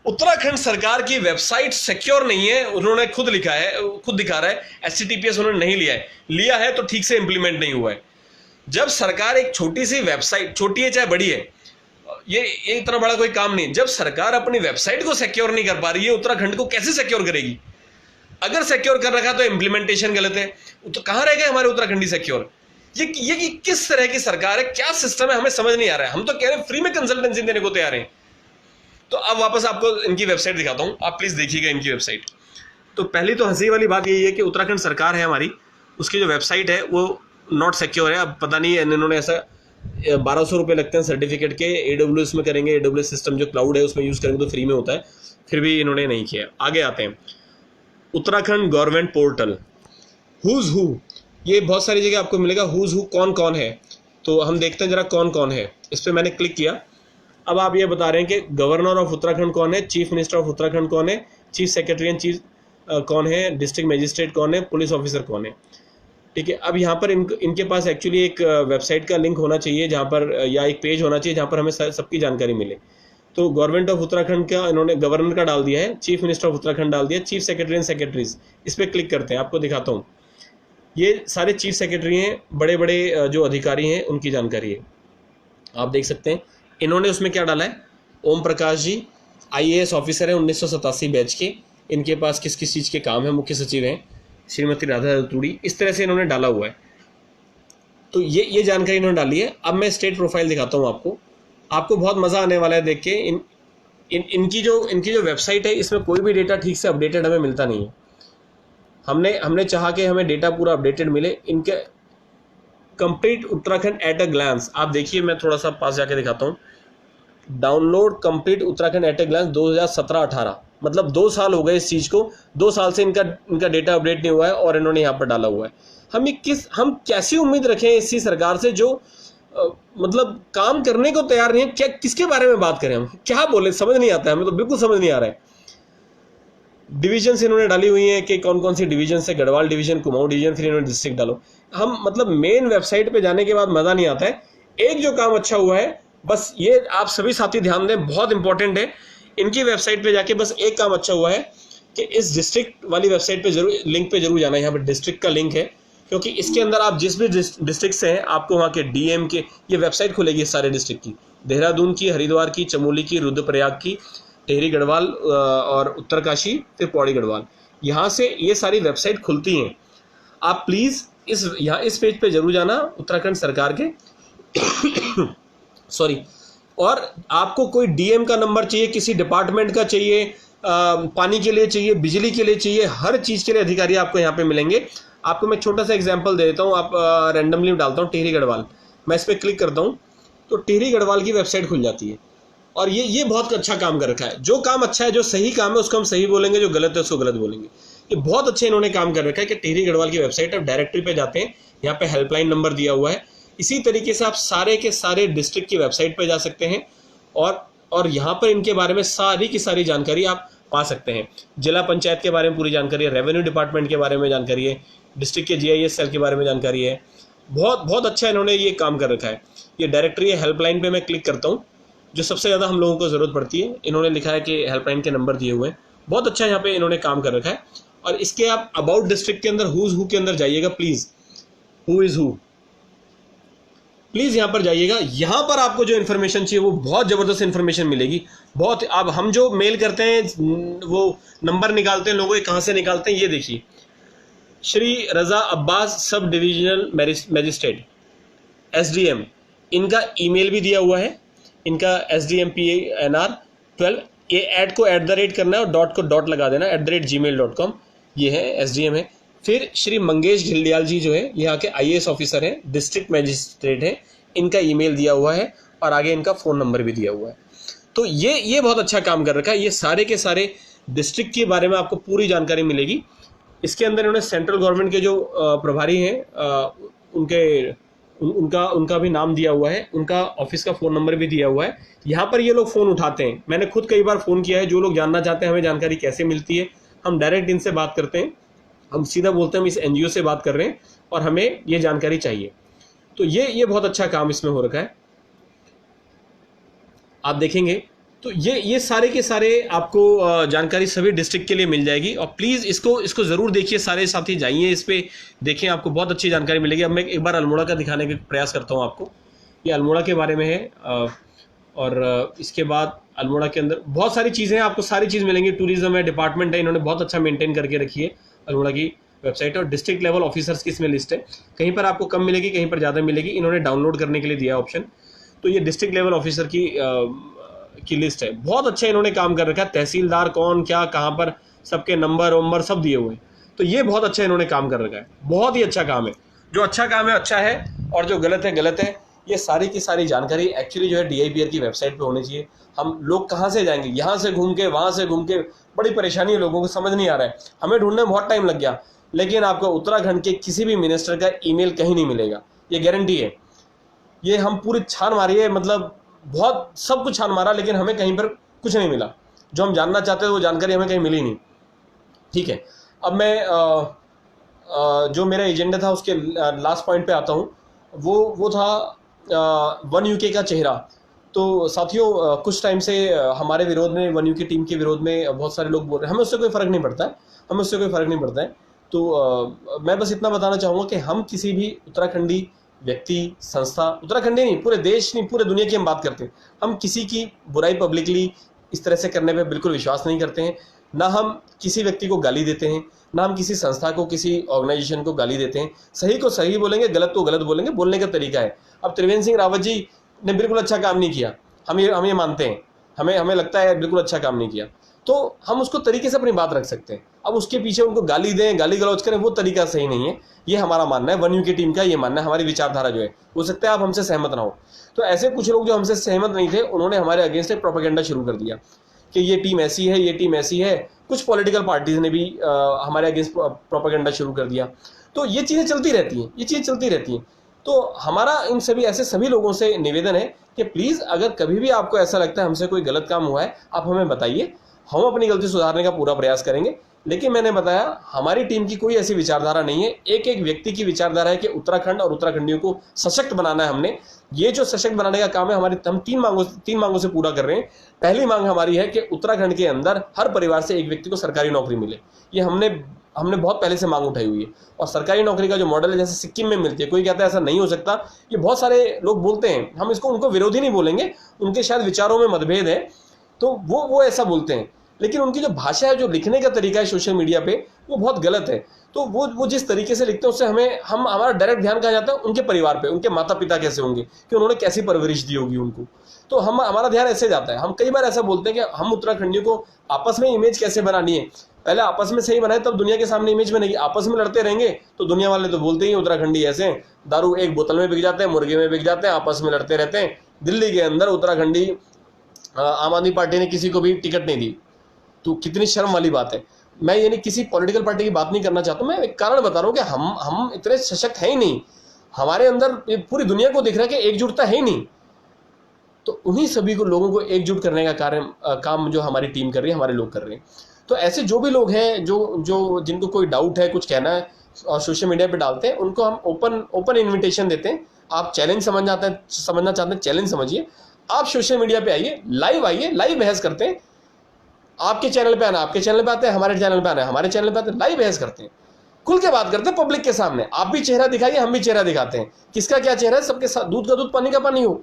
उत्तराखंड सरकार की वेबसाइट सिक्योर नहीं है, उन्होंने खुद लिखा है, खुद दिखा रहा है। HTTPS उन्होंने नहीं लिया है तो ठीक से इंप्लीमेंट नहीं हुआ है। जब सरकार एक छोटी सी वेबसाइट, छोटी है चाहे बड़ी है, ये इतना बड़ा कोई काम नहीं, जब सरकार अपनी वेबसाइट को सिक्योर नहीं कर पा रही है, उत्तराखंड को कैसे सिक्योर करेगी? अगर सिक्योर कर रखा तो इंप्लीमेंटेशन गलत है, तो कहां रह गए हमारे उत्तराखंडी सिक्योर? ये किस तरह की सरकार है, क्या सिस्टम है, हमें समझ नहीं आ रहा है। हम तो कह रहे हैं फ्री में कंसल्टेंसी देने को तैयार हैं। तो अब वापस आपको इनकी वेबसाइट दिखाता हूं, आप प्लीज देखिएगा इनकी वेबसाइट। तो पहली तो हंसी वाली बात यही है कि उत्तराखंड सरकार है हमारी, उसकी जो वेबसाइट है वो नॉट सिक्योर है। अब पता नहीं इन्होंने ऐसा 1200 रुपये लगते हैं सर्टिफिकेट के, AWS में करेंगे, AWS सिस्टम जो क्लाउड है उसमें यूज़ करेंगे तो फ्री में होता है, फिर भी इन्होंने नहीं किया। आगे आते हैं, Uttarakhand government portal, who's who, ये बहुत सारी जगह आपको मिलेगा। हुज हु, कौन कौन है, तो हम देखते हैं जरा कौन कौन है। इस पर मैंने क्लिक किया। अब आप ये बता रहे हैं कि गवर्नर ऑफ उत्तराखंड कौन है, चीफ मिनिस्टर ऑफ उत्तराखंड कौन है, चीफ सेक्रेटरी एंड चीफ कौन है, डिस्ट्रिक्ट मजिस्ट्रेट कौन है, पुलिस ऑफिसर कौन है। ठीक है, अब यहाँ पर इनके पास एक्चुअली एक वेबसाइट का लिंक होना चाहिए जहाँ पर, या एक पेज होना चाहिए जहाँ पर हमें सबकी जानकारी मिले। तो गवर्नमेंट ऑफ उत्तराखंड का इन्होंने गवर्नर का डाल दिया है, चीफ मिनिस्टर ऑफ उत्तराखंड डाल दिया, चीफ सेक्रेटरी एंड सेक्रेटरीज, इस पर क्लिक करते हैं, आपको दिखाता हूँ। ये सारे चीफ सेक्रेटरी हैं, बड़े बड़े जो अधिकारी हैं उनकी जानकारी है। आप देख सकते हैं इन्होंने उसमें क्या डाला है। ओम प्रकाश जी IAS ऑफिसर हैं 1987 बैच के, इनके पास किस किस चीज़ के काम है, मुख्य सचिव हैं श्रीमती राधा रतूड़ी, इस तरह से इन्होंने डाला हुआ है। तो ये जानकारी इन्होंने डाली है। अब मैं स्टेट प्रोफाइल दिखाता हूँ आपको बहुत मज़ा आने वाला है देख के। इनकी जो वेबसाइट है इसमें कोई भी डेटा ठीक से अपडेटेड हमें मिलता नहीं है। हमने चाहा कि हमें डेटा पूरा अपडेटेड मिले। इनके complete Uttarakhand at a glance, आप देखिए, मैं थोड़ा सा पास जाके दिखाता हूँ। Download complete Uttarakhand at a glance 2017-18, मतलब 2 साल हो गए इस चीज़ को। 2 साल से इनका डेटा अपडेट नहीं हुआ है और इन्होंने यहाँ पर डाला हुआ है। हम कैसी उम्मीद रखें इसी सरकार से जो मतलब काम करने को तैयार नहीं है। क्या किसके बारे में बात करें, हम क्या बोले, समझ नहीं आता है हमें, तो बिल्कुल समझ नहीं आ रहा है। डिवीजन से इन्होंने डाली हुई है कि कौन कौन सी डिवीजन से, गढ़वाल डिवीजन, कुमाऊं डिवीजन, फिर इन्होंने डिस्ट्रिक्ट डालो। हम मतलब मेन वेबसाइट पे जाने के बाद मज़ा नहीं आता है। एक जो काम अच्छा हुआ है, बस ये आप सभी साथी ध्यान दें, बहुत इंपॉर्टेंट है। इनकी वेबसाइट पे जाके बस एक काम अच्छा हुआ है कि इस डिस्ट्रिक्ट वाली वेबसाइट पे जरूर, लिंक पे जरूर जाना है। यहाँ पर डिस्ट्रिक्ट का लिंक है, क्योंकि इसके अंदर आप जिस भी डिस्ट्रिक्ट से हैं आपको वहाँ के DM के ये वेबसाइट खुलेगी सारे डिस्ट्रिक्ट की, देहरादून की, हरिद्वार की, चमोली की, रुद्रप्रयाग की, टिहरी गढ़वाल और उत्तरकाशी, फिर पौड़ी गढ़वाल, यहाँ से ये सारी वेबसाइट खुलती हैं। आप प्लीज़ इस पेज पे जरूर जाना उत्तराखंड सरकार के सॉरी। और आपको कोई DM का नंबर चाहिए, किसी डिपार्टमेंट का चाहिए, पानी के लिए चाहिए, बिजली के लिए चाहिए, हर चीज़ के लिए अधिकारी आपको यहाँ पे मिलेंगे। आपको मैं छोटा सा एग्जांपल दे देता हूँ, आप रैंडमली डालता हूँ टिहरी गढ़वाल, मैं इस पर क्लिक करता हूँ तो टिहरी गढ़वाल की वेबसाइट खुल जाती है। और ये बहुत अच्छा काम कर रखा है। जो काम अच्छा है, जो सही काम है उसको हम सही बोलेंगे, जो गलत है उसको गलत बोलेंगे। ये बहुत अच्छे इन्होंने काम कर रखा है कि टिहरी गढ़वाल की वेबसाइट, आप डायरेक्टरी पे जाते हैं, यहाँ पे हेल्पलाइन नंबर दिया हुआ है। इसी तरीके से आप सारे के सारे डिस्ट्रिक्ट की वेबसाइट पे जा सकते हैं और यहाँ पर इनके बारे में सारी की सारी जानकारी आप पा सकते हैं। जिला पंचायत के बारे में पूरी जानकारी है, रेवेन्यू डिपार्टमेंट के बारे में जानकारी है, डिस्ट्रिक्ट के GIS सेल के बारे में जानकारी है। बहुत अच्छा इन्होंने ये काम कर रखा है। ये डायरेक्टरी है, हेल्पलाइन पे मैं क्लिक करता हूँ, जो सबसे ज़्यादा हम लोगों को ज़रूरत पड़ती है। इन्होंने लिखा है कि हेल्पलाइन के नंबर दिए हुए हैं। बहुत अच्छा यहाँ पे इन्होंने काम कर रखा है। और इसके आप अबाउट डिस्ट्रिक्ट के अंदर हुज हु के अंदर जाइएगा please, who is who, please यहाँ पर जाइएगा। यहाँ पर आपको जो इन्फॉर्मेशन चाहिए वो बहुत ज़बरदस्त इन्फॉर्मेशन मिलेगी। बहुत, अब हम जो मेल करते हैं वो नंबर निकालते हैं लोगों के, कहाँ से निकालते हैं ये देखिए। Shri Raza Abbas sub divisional magistrate SDM, इनका ईमेल भी दिया हुआ है, इनका SDMPNR 12। ये ऐड को @ करना है और डॉट को डॉट लगा देना, @gmail.com, ये है SDM है। फिर श्री मंगेश घिल्डियाल जी जो है यहाँ के IAS ऑफिसर हैं, डिस्ट्रिक्ट मैजिस्ट्रेट हैं, इनका ईमेल दिया हुआ है और आगे इनका फ़ोन नंबर भी दिया हुआ है। तो ये बहुत अच्छा काम कर रखा है। ये सारे के सारे डिस्ट्रिक्ट के बारे में आपको पूरी जानकारी मिलेगी। इसके अंदर इन्होंने सेंट्रल गवर्नमेंट के जो प्रभारी हैं उनका भी नाम दिया हुआ है, उनका ऑफिस का फ़ोन नंबर भी दिया हुआ है। यहाँ पर ये लोग फ़ोन उठाते हैं, मैंने खुद कई बार फ़ोन किया है। जो लोग जानना चाहते हैं हमें जानकारी कैसे मिलती है, हम डायरेक्ट इनसे बात करते हैं, हम सीधा बोलते हैं हम इस NGO से बात कर रहे हैं और हमें ये जानकारी चाहिए। तो ये बहुत अच्छा काम इसमें हो रखा है, आप देखेंगे। तो ये सारे के सारे आपको जानकारी सभी डिस्ट्रिक्ट के लिए मिल जाएगी। और प्लीज़ इसको ज़रूर देखिए, सारे साथी जाइए इस पर, देखें, आपको बहुत अच्छी जानकारी मिलेगी। अब मैं एक बार अल्मोड़ा का दिखाने का प्रयास करता हूँ आपको। ये अल्मोड़ा के बारे में है और इसके बाद अल्मोड़ा के अंदर बहुत सारी चीज़ें हैं, आपको सारी चीज़ मिलेंगी। टूरिज्म है, डिपार्टमेंट है, इन्होंने बहुत अच्छा मेंटेन करके रखी है अल्मोड़ा की वेबसाइट। और डिस्ट्रिक्ट लेवल ऑफिसर्स की इसमें लिस्ट है, कहीं पर आपको कम मिलेगी, कहीं पर ज़्यादा मिलेगी। इन्होंने डाउनलोड करने के लिए दिया ऑप्शन। तो ये डिस्ट्रिक्ट लेवल ऑफिसर की लिस्ट है। बहुत अच्छा इन्होंने काम कर रखा है। तहसीलदार कौन, क्या, कहाँ पर, सबके नंबर वंबर सब दिए हुए हैं। तो ये बहुत अच्छा इन्होंने काम कर रखा है, बहुत ही अच्छा काम है। जो अच्छा काम है अच्छा है और जो गलत है गलत है। ये सारी की सारी जानकारी एक्चुअली जो है DIPR की वेबसाइट पे होनी चाहिए। हम लोग कहाँ से जाएंगे, यहाँ से घूम के वहाँ से घूम के, बड़ी परेशानी है, लोगों को समझ नहीं आ रहा है। हमें ढूंढने में बहुत टाइम लग गया, लेकिन आपको उत्तराखंड के किसी भी मिनिस्टर का ईमेल कहीं नहीं मिलेगा, ये गारंटी है। ये हम पूरी छान मारी है, मतलब बहुत सब कुछ छान मारा, लेकिन हमें कहीं पर कुछ नहीं मिला। जो हम जानना चाहते थे वो जानकारी हमें कहीं मिली नहीं। ठीक है, अब मैं जो मेरा एजेंडा था उसके लास्ट पॉइंट पे आता हूँ। वो था वन यूके का चेहरा। तो साथियों, कुछ टाइम से हमारे विरोध में, वन यूके टीम के विरोध में बहुत सारे लोग बोल रहे हैं। हमें उससे कोई फ़र्क नहीं पड़ता है, तो मैं बस इतना बताना चाहूँगा कि हम किसी भी उत्तराखंडी व्यक्ति, संस्था, उत्तराखंडी नहीं, पूरे देश नहीं, पूरे दुनिया की हम बात करते हैं, हम किसी की बुराई पब्लिकली इस तरह से करने पे बिल्कुल विश्वास नहीं करते हैं। ना हम किसी व्यक्ति को गाली देते हैं, ना हम किसी संस्था को, किसी ऑर्गेनाइजेशन को गाली देते हैं। सही को सही बोलेंगे, गलत को गलत बोलेंगे, बोलने का तरीका है। अब त्रिवेंद्र सिंह रावत जी ने बिल्कुल अच्छा काम नहीं किया, हम ये मानते हैं, हमें लगता है बिल्कुल अच्छा काम नहीं किया, तो हम उसको तरीके से अपनी बात रख सकते हैं। अब उसके पीछे उनको गाली दें, गाली गलौज करें, वो तरीका सही नहीं है। ये हमारा मानना है, वन यू की टीम का ये मानना है, हमारी विचारधारा जो है। हो सकता है आप हमसे सहमत ना हो। तो ऐसे कुछ लोग जो हमसे सहमत नहीं थे, उन्होंने हमारे अगेंस्ट एक प्रोपेगेंडा शुरू कर दिया कि ये टीम ऐसी है, ये टीम ऐसी है। कुछ पॉलिटिकल पार्टीज ने भी हमारे अगेंस्ट प्रोपेगेंडा शुरू कर दिया। तो ये चीज़ें चलती रहती हैं, ये चीज़ चलती रहती हैं। तो हमारा इन सभी लोगों से निवेदन है कि प्लीज़, अगर कभी भी आपको ऐसा लगता है हमसे कोई गलत काम हुआ है, आप हमें बताइए, हम अपनी गलती सुधारने का पूरा प्रयास करेंगे। लेकिन मैंने बताया, हमारी टीम की कोई ऐसी विचारधारा नहीं है। एक एक व्यक्ति की विचारधारा है कि उत्तराखंड और उत्तराखंडियों को सशक्त बनाना है। हमने ये जो सशक्त बनाने का काम है, हम तीन मांगों से पूरा कर रहे हैं। पहली मांग हमारी है कि उत्तराखंड के अंदर हर परिवार से एक व्यक्ति को सरकारी नौकरी मिले। ये हमने बहुत पहले से मांग उठाई हुई है। और सरकारी नौकरी का जो मॉडल है, जैसे सिक्किम में मिलती है, कोई कहता है ऐसा नहीं हो सकता, ये बहुत सारे लोग बोलते हैं। हम उनको विरोधी नहीं बोलेंगे, उनके शायद विचारों में मतभेद है, तो वो ऐसा बोलते हैं। लेकिन उनकी जो भाषा है, जो लिखने का तरीका है सोशल मीडिया पे, वो बहुत गलत है। तो वो जिस तरीके से लिखते हैं, उससे हमारा डायरेक्ट ध्यान कहाँ जाता है, उनके परिवार पे, उनके माता पिता कैसे होंगे, कि उन्होंने कैसी परवरिश दी होगी उनको। तो हमारा ध्यान ऐसे जाता है। हम कई बार ऐसा बोलते हैं कि हम उत्तराखंडियों को आपस में इमेज कैसे बनानी है। पहले आपस में सही बनाए, तब दुनिया के सामने इमेज बनेगी। आपस में लड़ते रहेंगे तो दुनिया वाले तो बोलते ही उत्तराखंडी ऐसे हैं, दारू एक बोतल में बिक जाते हैं, मुर्गे में बिक जाते हैं, आपस में लड़ते रहते हैं। दिल्ली के अंदर उत्तराखंडी आम आदमी पार्टी ने किसी को भी टिकट नहीं दी, तो कितनी शर्म वाली बात है। मैं यानी किसी पॉलिटिकल पार्टी की बात नहीं करना चाहता, मैं एक कारण बता रहा हूँ कि हम इतने सशक्त हैं ही नहीं। हमारे अंदर पूरी दुनिया को दिख रहा है कि एकजुटता है ही नहीं। तो उन्हीं सभी को लोगों को एकजुट करने का काम जो हमारी टीम कर रही है, हमारे लोग कर रहे हैं। तो ऐसे जो भी लोग हैं जो जिनको कोई डाउट है, कुछ कहना है और सोशल मीडिया पे डालते हैं, उनको हम ओपन इन्विटेशन देते हैं। आप चैलेंज समझना चाहते हैं, चैलेंज समझिए। आप सोशल मीडिया पे आइए, लाइव बहस करते हैं। आपके चैनल पे आना, आपके चैनल पे आते हैं, हमारे चैनल पे आना है, हमारे चैनल पे आते हैं, लाइव बहस करते हैं, खुल के बात करते हैं पब्लिक के सामने। आप भी चेहरा दिखाइए, हम भी चेहरा दिखाते हैं। किसका क्या चेहरा है, सबके साथ दूध का दूध पानी का पानी हो।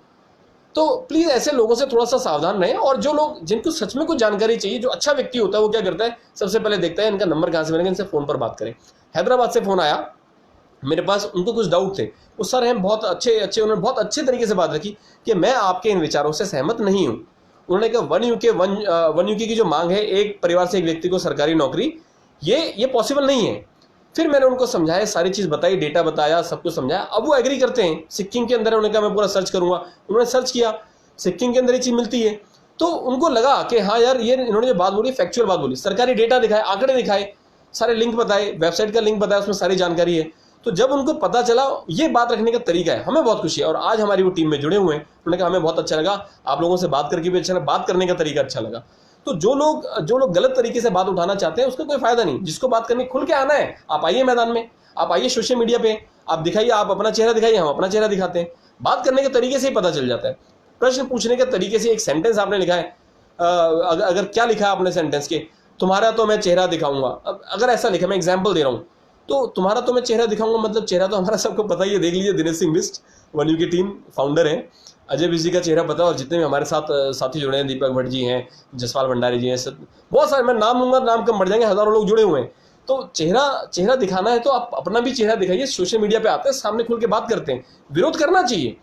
तो प्लीज ऐसे लोगों से थोड़ा सा सावधान रहें। और जो लोग, जिनको सच में कुछ जानकारी चाहिए, जो अच्छा व्यक्ति होता है, वो क्या करता है, सबसे पहले देखता है इनका नंबर कहाँ से मिलेगा, इनसे फोन पर बात करें। हैदराबाद से फोन आया मेरे पास, उनको कुछ डाउट थे। वो सर हैं बहुत अच्छे, उन्होंने बहुत अच्छे तरीके से बात रखी कि मैं आपके इन विचारों से सहमत नहीं हूँ। उन्होंने कहा वन यूके की जो मांग है, एक परिवार से एक व्यक्ति को सरकारी नौकरी, ये पॉसिबल नहीं है। फिर मैंने उनको समझाया, सारी चीज़ बताई, डेटा बताया, सब कुछ समझाया। अब वो एग्री करते हैं। सिक्किम के अंदर उन्होंने कहा मैं पूरा सर्च करूंगा, उन्होंने सर्च किया, सिक्किम के अंदर ये चीज़ मिलती है। तो उनको लगा कि हाँ यार, ये इन्होंने जो बात बोली फैक्चुअल बात बोली, सरकारी डेटा दिखाए, आंकड़े दिखाए, सारे लिंक बताए, वेबसाइट का लिंक बताया, उसमें सारी जानकारी है। तो जब उनको पता चला ये बात रखने का तरीका है, हमें बहुत खुशी है। और आज हमारी वो टीम में जुड़े हुए हैं। उन्होंने कहा हमें बहुत अच्छा लगा, आप लोगों से बात करके भी अच्छा लगा, बात करने का तरीका अच्छा लगा। तो जो लोग गलत तरीके से बात उठाना चाहते हैं, उसका कोई फायदा नहीं। जिसको बात करनी, खुल के आना है, आप आइए मैदान में, आप आइए सोशल मीडिया पे, आप दिखाइए, आप अपना चेहरा दिखाइए, हम अपना चेहरा दिखाते हैं। बात करने के तरीके से ही पता चल जाता है, प्रश्न पूछने के तरीके से। एक सेंटेंस आपने लिखा है, अगर क्या लिखा है आपने सेंटेंस के, तुम्हारा तो मैं चेहरा दिखाऊंगा। अगर ऐसा लिखा, मैं एग्जाम्पल दे रहा हूँ, तो तुम्हारा तो मैं चेहरा दिखाऊंगा, मतलब चेहरा तो हमारा सबको पता ही है। देख लीजिए, दिनेश सिंह बिष्ट वन यू की टीम फाउंडर है, अजय बिष्ट जी का चेहरा पता है। और जितने भी हमारे साथ साथी जुड़े हैं, दीपक भट्ट जी हैं, जसपाल भंडारी जी हैं, बहुत सारे, मैं नाम लूंगा नाम कम बढ़ जाएंगे, हजारों लोग जुड़े हुए हैं। तो चेहरा दिखाना है तो आप अपना भी चेहरा दिखाइए। सोशल मीडिया पे आते हैं, सामने खुल के बात करते हैं। विरोध करना चाहिए,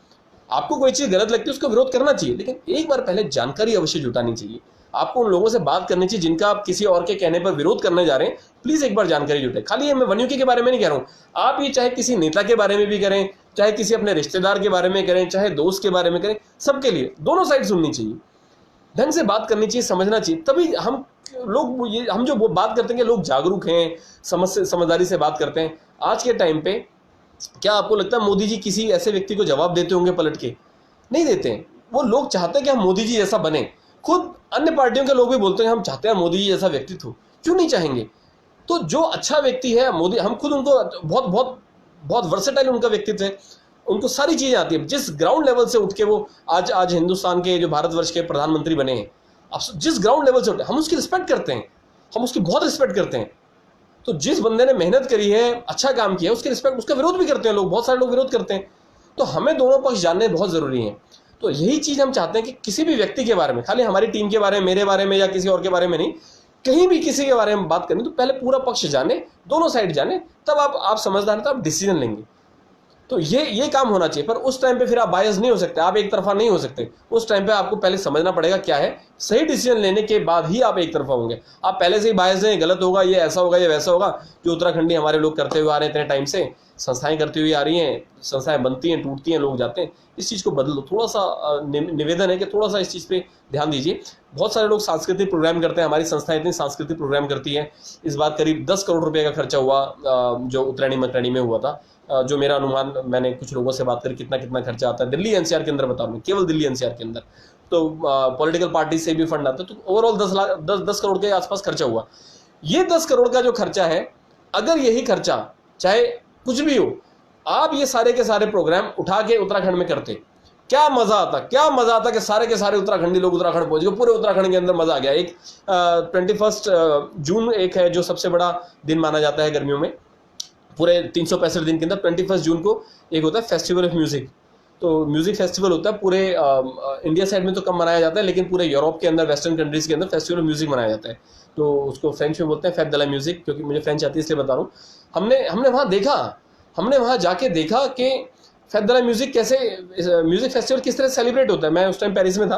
आपको कोई चीज़ गलत लगती है उसको विरोध करना चाहिए, लेकिन एक बार पहले जानकारी अवश्य जुटानी चाहिए। आपको उन लोगों से बात करनी चाहिए जिनका आप किसी और के कहने पर विरोध करने जा रहे हैं। प्लीज एक बार जानकारी जुटाए। खाली ये मैं वन यूके के बारे में नहीं कह रहा हूँ, आप ये चाहे किसी नेता के बारे में भी करें, चाहे किसी अपने रिश्तेदार के बारे में करें, चाहे दोस्त के बारे में करें, सबके लिए दोनों साइड सुननी चाहिए, ढंग से बात करनी चाहिए, समझना चाहिए। तभी हम जो बात करते हैं कि लोग जागरूक हैं, समझदारी से बात करते हैं। आज के टाइम पे क्या आपको लगता है मोदी जी किसी ऐसे व्यक्ति को जवाब देते होंगे पलट के? नहीं देते हैं। वो लोग चाहते हैं कि हम मोदी जी जैसा बने। खुद अन्य पार्टियों के लोग भी बोलते हैं हम चाहते हैं मोदी जी जैसा व्यक्तित्व। क्यों नहीं चाहेंगे? तो जो अच्छा व्यक्ति है मोदी, हम खुद उनको बहुत बहुत बहुत वर्सेटाइल उनका व्यक्तित्व है, उनको सारी चीजें आती है। जिस ग्राउंड लेवल से उठ के वो आज हिंदुस्तान के, जो भारतवर्ष के प्रधानमंत्री बने हैं, अब जिस ग्राउंड लेवल से उठे, हम उसकी रिस्पेक्ट करते हैं, हम उसकी बहुत रिस्पेक्ट करते हैं। तो जिस बंदे ने मेहनत करी है, अच्छा काम किया है, उसकी रिस्पेक्ट, उसका विरोध भी करते हैं लोग, बहुत सारे लोग विरोध करते हैं। तो हमें दोनों पक्ष जानने बहुत ज़रूरी हैं। तो यही चीज़ हम चाहते हैं कि किसी भी व्यक्ति के बारे में, खाली हमारी टीम के बारे में, मेरे बारे में या किसी और के बारे में नहीं, कहीं भी किसी के बारे में बात करनी तो पहले पूरा पक्ष जाने, दोनों साइड जाने, तब आप समझदार हैं, तो आप डिसीजन लेंगे। तो ये काम होना चाहिए। पर उस टाइम पे फिर आप बायस नहीं हो सकते, आप एक तरफा नहीं हो सकते। उस टाइम पे आपको पहले समझना पड़ेगा क्या है, सही डिसीजन लेने के बाद ही आप एक तरफा होंगे। आप पहले से ही बायस हैं, गलत होगा, ये ऐसा होगा, ये वैसा होगा, जो उत्तराखंडी हमारे लोग करते हुए आ रहे हैं इतने टाइम से, संस्थाएं करती हुई आ रही हैं, संस्थाएं बनती हैं, टूटती हैं, लोग जाते हैं। इस चीज़ को बदलो। थोड़ा सा निवेदन है कि थोड़ा सा इस चीज़ पे ध्यान दीजिए। बहुत सारे लोग सांस्कृतिक प्रोग्राम करते हैं, हमारी संस्थाएं इतनी सांस्कृतिक प्रोग्राम करती है। इस बार करीब 10 करोड़ रुपए का खर्चा हुआ जो उत्तरायणी मतरायणी में हुआ था। जो मेरा अनुमान, मैंने कुछ लोगों से बात करी कितना कितना खर्चा आता है दिल्ली एनसीआर के अंदर, बता रहा हूँ, केवल दिल्ली एनसीआर के अंदर। तो पॉलिटिकल पार्टी से भी फंड आता है, तो ओवरऑल 10 करोड़ के आसपास खर्चा हुआ। ये 10 करोड़ का जो खर्चा है, अगर यही खर्चा चाहे कुछ भी हो, आप ये सारे के सारे प्रोग्राम उठा के उत्तराखंड में करते, क्या मजा आता, क्या मजा आता कि सारे के सारे उत्तराखंडी लोग उत्तराखंड पहुंच गए, पूरे उत्तराखंड के अंदर मजा आ गया। एक 21 जून एक है जो सबसे बड़ा दिन माना जाता है गर्मियों में, पूरे 365 दिन के अंदर 21 जून को एक होता है फेस्टिवल ऑफ म्यूजिक। तो म्यूजिक फेस्टिवल होता है पूरे इंडिया साइड में तो कम मनाया जाता है, लेकिन पूरे यूरोप के अंदर, वेस्टर्न कंट्रीज के अंदर फेस्टिवल ऑफ म्यूजिक मनाया जाता है। तो उसको फ्रेंच में बोलते हैं फेट द ला म्यूजिक, क्योंकि मुझे फ्रेंच आती है इसलिए बता रहा हूँ। हमने वहाँ देखा, हमने वहाँ जाके देखा कि फेट द ला म्यूजिक कैसे, म्यूजिक फेस्टिवल किस तरह सेलिब्रेट होता है। मैं उस टाइम पेरिस में था,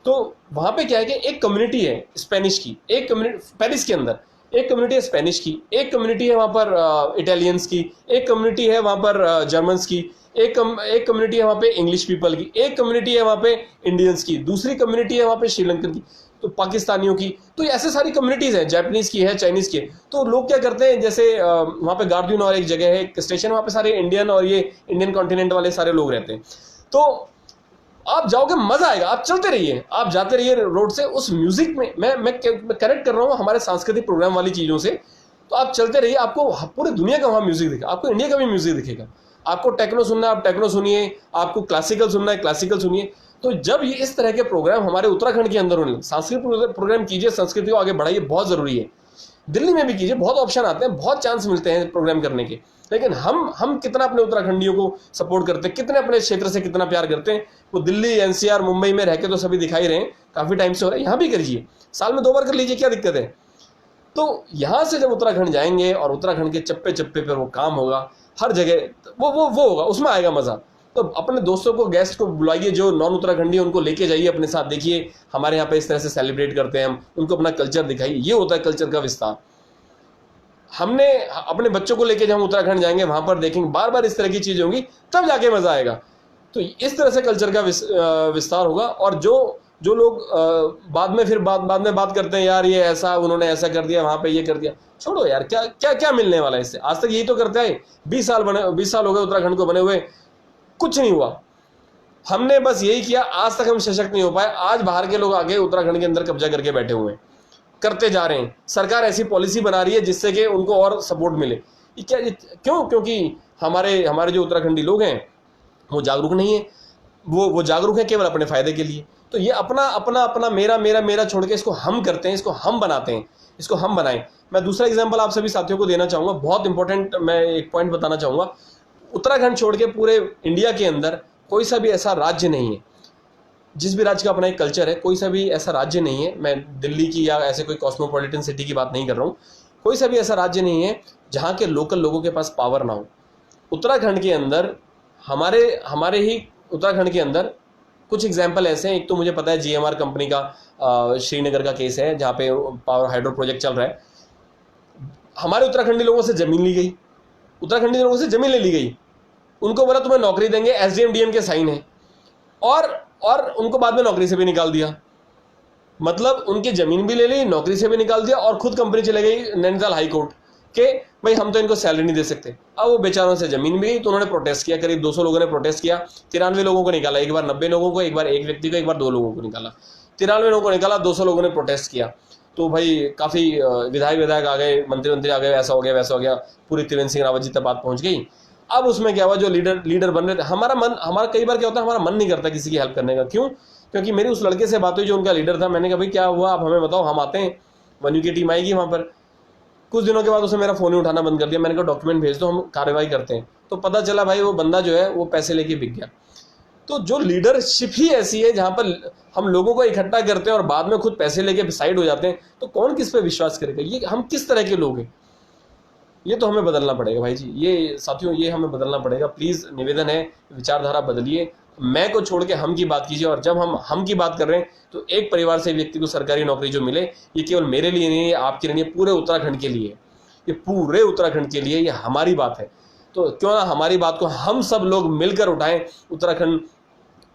तो वहाँ पे क्या है कि एक कम्युनिटी है स्पेनिश की, एक कम्युनिटी पेरिस के अंदर, एक कम्युनिटी है स्पेनिश की, एक कम्युनिटी है वहाँ पर इटालियंस की, एक कम्युनिटी है वहाँ पर जर्मन्स की, एक कम्युनिटी है वहाँ पे इंग्लिश पीपल की, एक कम्युनिटी है वहाँ पे इंडियंस की, दूसरी कम्युनिटी है वहाँ पे श्रीलंकन की, तो पाकिस्तानियों की। तो ऐसे सारी कम्युनिटीज़ हैं, जापानीज़ की है, चाइनीज़ की है। तो लोग क्या करते हैं, जैसे वहाँ पे गार्डन और एक जगह है, एक स्टेशन, वहाँ पे सारे इंडियन और ये इंडियन कॉन्टिनेंट वाले सारे लोग रहते हैं। तो आप जाओगे, मजा आएगा, आप चलते रहिए, आप जाते रहिए रोड से उस म्यूजिक में। मैं कनेक्ट कर रहा हूँ हमारे सांस्कृतिक प्रोग्राम वाली चीज़ों से। तो आप चलते रहिए, आपको पूरे दुनिया का वहाँ म्यूजिक दिखेगा, आपको इंडिया का भी म्यूजिक दिखेगा। आपको टेक्नो सुनना है, आप टेक्नो सुनिए, आपको क्लासिकल सुनना है, क्लासिकल सुनिए। तो जब ये इस तरह के प्रोग्राम हमारे उत्तराखंड के अंदर होने, सांस्कृतिक प्रोग्राम कीजिए, संस्कृति को आगे बढ़ाइए, बहुत ज़रूरी है। दिल्ली में भी कीजिए, बहुत ऑप्शन आते हैं, बहुत चांस मिलते हैं प्रोग्राम करने के। लेकिन हम कितना अपने उत्तराखंडियों को सपोर्ट करते हैं, कितने अपने क्षेत्र से कितना प्यार करते हैं। वो दिल्ली, एनसीआर, मुंबई में रह के तो सभी दिखाई रहे हैं, काफ़ी टाइम से हो रहा है। यहाँ भी करिए, साल में 2 बार कर लीजिए, क्या दिक्कत है। तो यहाँ से जब उत्तराखंड जाएंगे और उत्तराखंड के चप्पे चप्पे पर वो काम होगा, हर जगह वो होगा, उसमें आएगा मज़ा। तो अपने दोस्तों को, गेस्ट को बुलाइए जो नॉन उत्तराखंडी, उनको लेके जाइए अपने साथ, देखिए हमारे यहाँ पे इस तरह से सेलिब्रेट करते हैं हम, उनको अपना कल्चर दिखाइए। ये होता है कल्चर का विस्तार। हमने अपने बच्चों को लेके जब हम उत्तराखंड जाएंगे, वहाँ पर देखेंगे बार बार इस तरह की चीज़ें होंगी, तब जाके मज़ा आएगा। तो इस तरह से कल्चर का विस्तार होगा। और जो लोग बाद में बात करते हैं, यार ये ऐसा, उन्होंने ऐसा कर दिया, वहाँ पे ये कर दिया, छोड़ो यार, क्या क्या क्या मिलने वाला है इससे। आज तक यही तो करते हैं, 20 साल हो गए उत्तराखंड को बने हुए, कुछ नहीं हुआ। हमने बस यही किया, आज तक हम सशक्त नहीं हो पाए। आज बाहर के लोग आगे उत्तराखंड के अंदर कब्जा करके बैठे हुए हैं, करते जा रहे हैं। सरकार ऐसी पॉलिसी बना रही है जिससे कि उनको और सपोर्ट मिले। क्यों? क्योंकि हमारे जो उत्तराखंडी लोग हैं वो जागरूक नहीं है, वो जागरूक है केवल अपने फायदे के लिए। तो ये अपना मेरा छोड़ के इसको हम करते हैं, इसको हम बनाते हैं, इसको हम बनाएं। मैं दूसरा एग्जांपल आप सभी साथियों को देना चाहूँगा, बहुत इंपॉर्टेंट, मैं एक पॉइंट बताना चाहूँगा। उत्तराखंड छोड़ के पूरे इंडिया के अंदर कोई सा भी ऐसा राज्य नहीं है, जिस भी राज्य का अपना एक कल्चर है, कोई सा भी ऐसा राज्य नहीं है, मैं दिल्ली की या ऐसे कोई कॉस्मोपॉलिटन सिटी की बात नहीं कर रहा हूँ, कोई सा भी ऐसा राज्य नहीं है जहाँ के लोकल लोगों के पास पावर ना हो। उत्तराखंड के अंदर, हमारे ही उत्तराखंड के अंदर कुछ एग्जाम्पल ऐसे हैं। एक तो मुझे पता है GMR कंपनी का श्रीनगर का केस है, जहाँ पे पावर हाइड्रो प्रोजेक्ट चल रहा है। हमारे उत्तराखंडी लोगों से ज़मीन ली गई, उत्तराखंडी लोगों से ज़मीन ले ली गई, उनको बोला तुम्हें नौकरी देंगे, SDM DM के साइन है, और उनको बाद में नौकरी से भी निकाल दिया। मतलब उनकी ज़मीन भी ले ली, नौकरी से भी निकाल दिया, और खुद कंपनी चले गई नैनीताल हाई कोर्ट के भाई हम तो इनको सैलरी नहीं दे सकते। अब वो बेचारों से ज़मीन भी गई, तो उन्होंने प्रोटेस्ट किया, करीब 200 लोगों ने प्रोटेस्ट किया, 93 लोगों को निकाला, एक बार 90 लोगों को, एक बार एक व्यक्ति को, एक बार 2 लोगों को निकाला, 93 लोगों को निकाला, 200 लोगों ने प्रोटेस्ट किया। तो भाई काफ़ी विधायक आ गए, मंत्री आ गए, ऐसा हो गया वैसा हो गया, पूरी त्रिवेंद्र सिंह रावत जी तक बात पहुँच गई। अब उसमें क्या हुआ, जो लीडर बन रहे थे, हमारा कई बार क्या होता है, हमारा मन नहीं करता किसी की हेल्प करने का। क्यों? क्योंकि मेरी उस लड़के से बात हुई जो उनका लीडर था। मैंने कहा भाई क्या हुआ, आप हमें बताओ, हम आते हैं, वन्यू की टीम आएगी वहाँ पर। कुछ दिनों के बाद उसने मेरा फ़ोन ही उठाना बंद कर दिया। मैंने कहा डॉक्यूमेंट भेज दो, हम कार्रवाई करते हैं। तो पता चला भाई वो बंदा जो है वो पैसे लेके बिक गया। तो जो लीडरशिप ही ऐसी है जहां पर हम लोगों को इकट्ठा करते हैं और बाद में खुद पैसे लेके साइड हो जाते हैं, तो कौन किस पे विश्वास करेगा? ये हम किस तरह के लोग हैं? ये तो हमें बदलना पड़ेगा भाई जी, ये साथियों, ये हमें बदलना पड़ेगा। प्लीज़ निवेदन है, विचारधारा बदलिए। मैं को छोड़ के हम की बात कीजिए। और जब हम की बात कर रहे हैं तो एक परिवार से व्यक्ति को सरकारी नौकरी जो मिले, ये केवल मेरे लिए नहीं है, आपके लिए नहीं है, पूरे उत्तराखंड के लिए, ये पूरे उत्तराखंड के लिए, ये हमारी बात है। तो क्यों ना हमारी बात को हम सब लोग मिलकर उठाएं, उत्तराखंड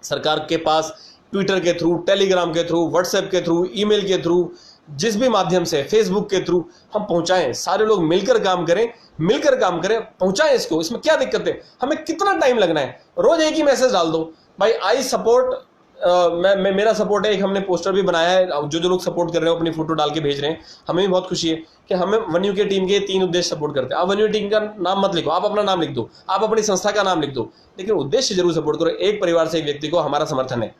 सरकार के पास ट्विटर के थ्रू, टेलीग्राम के थ्रू, व्हाट्सएप के थ्रू, ईमेल के थ्रू, जिस भी माध्यम से, फेसबुक के थ्रू हम पहुंचाएं। सारे लोग मिलकर काम करें, पहुंचाएं इसको। इसमें क्या दिक्कत है? हमें कितना टाइम लगना है? रोज एक ही मैसेज डाल दो भाई, आई सपोर्ट, मेरा सपोर्ट है। एक हमने पोस्टर भी बनाया है, जो लोग सपोर्ट कर रहे हो अपनी फोटो डाल के भेज रहे हैं, हमें भी बहुत खुशी है कि हमें वनयू के टीम के 3 उद्देश्य सपोर्ट करते हैं। आप वनयू टीम का नाम मत लिखो, आप अपना नाम लिख दो, आप अपनी संस्था का नाम लिख दो, लेकिन उद्देश्य जरूर सपोर्ट करो। एक परिवार से एक व्यक्ति को हमारा समर्थन है,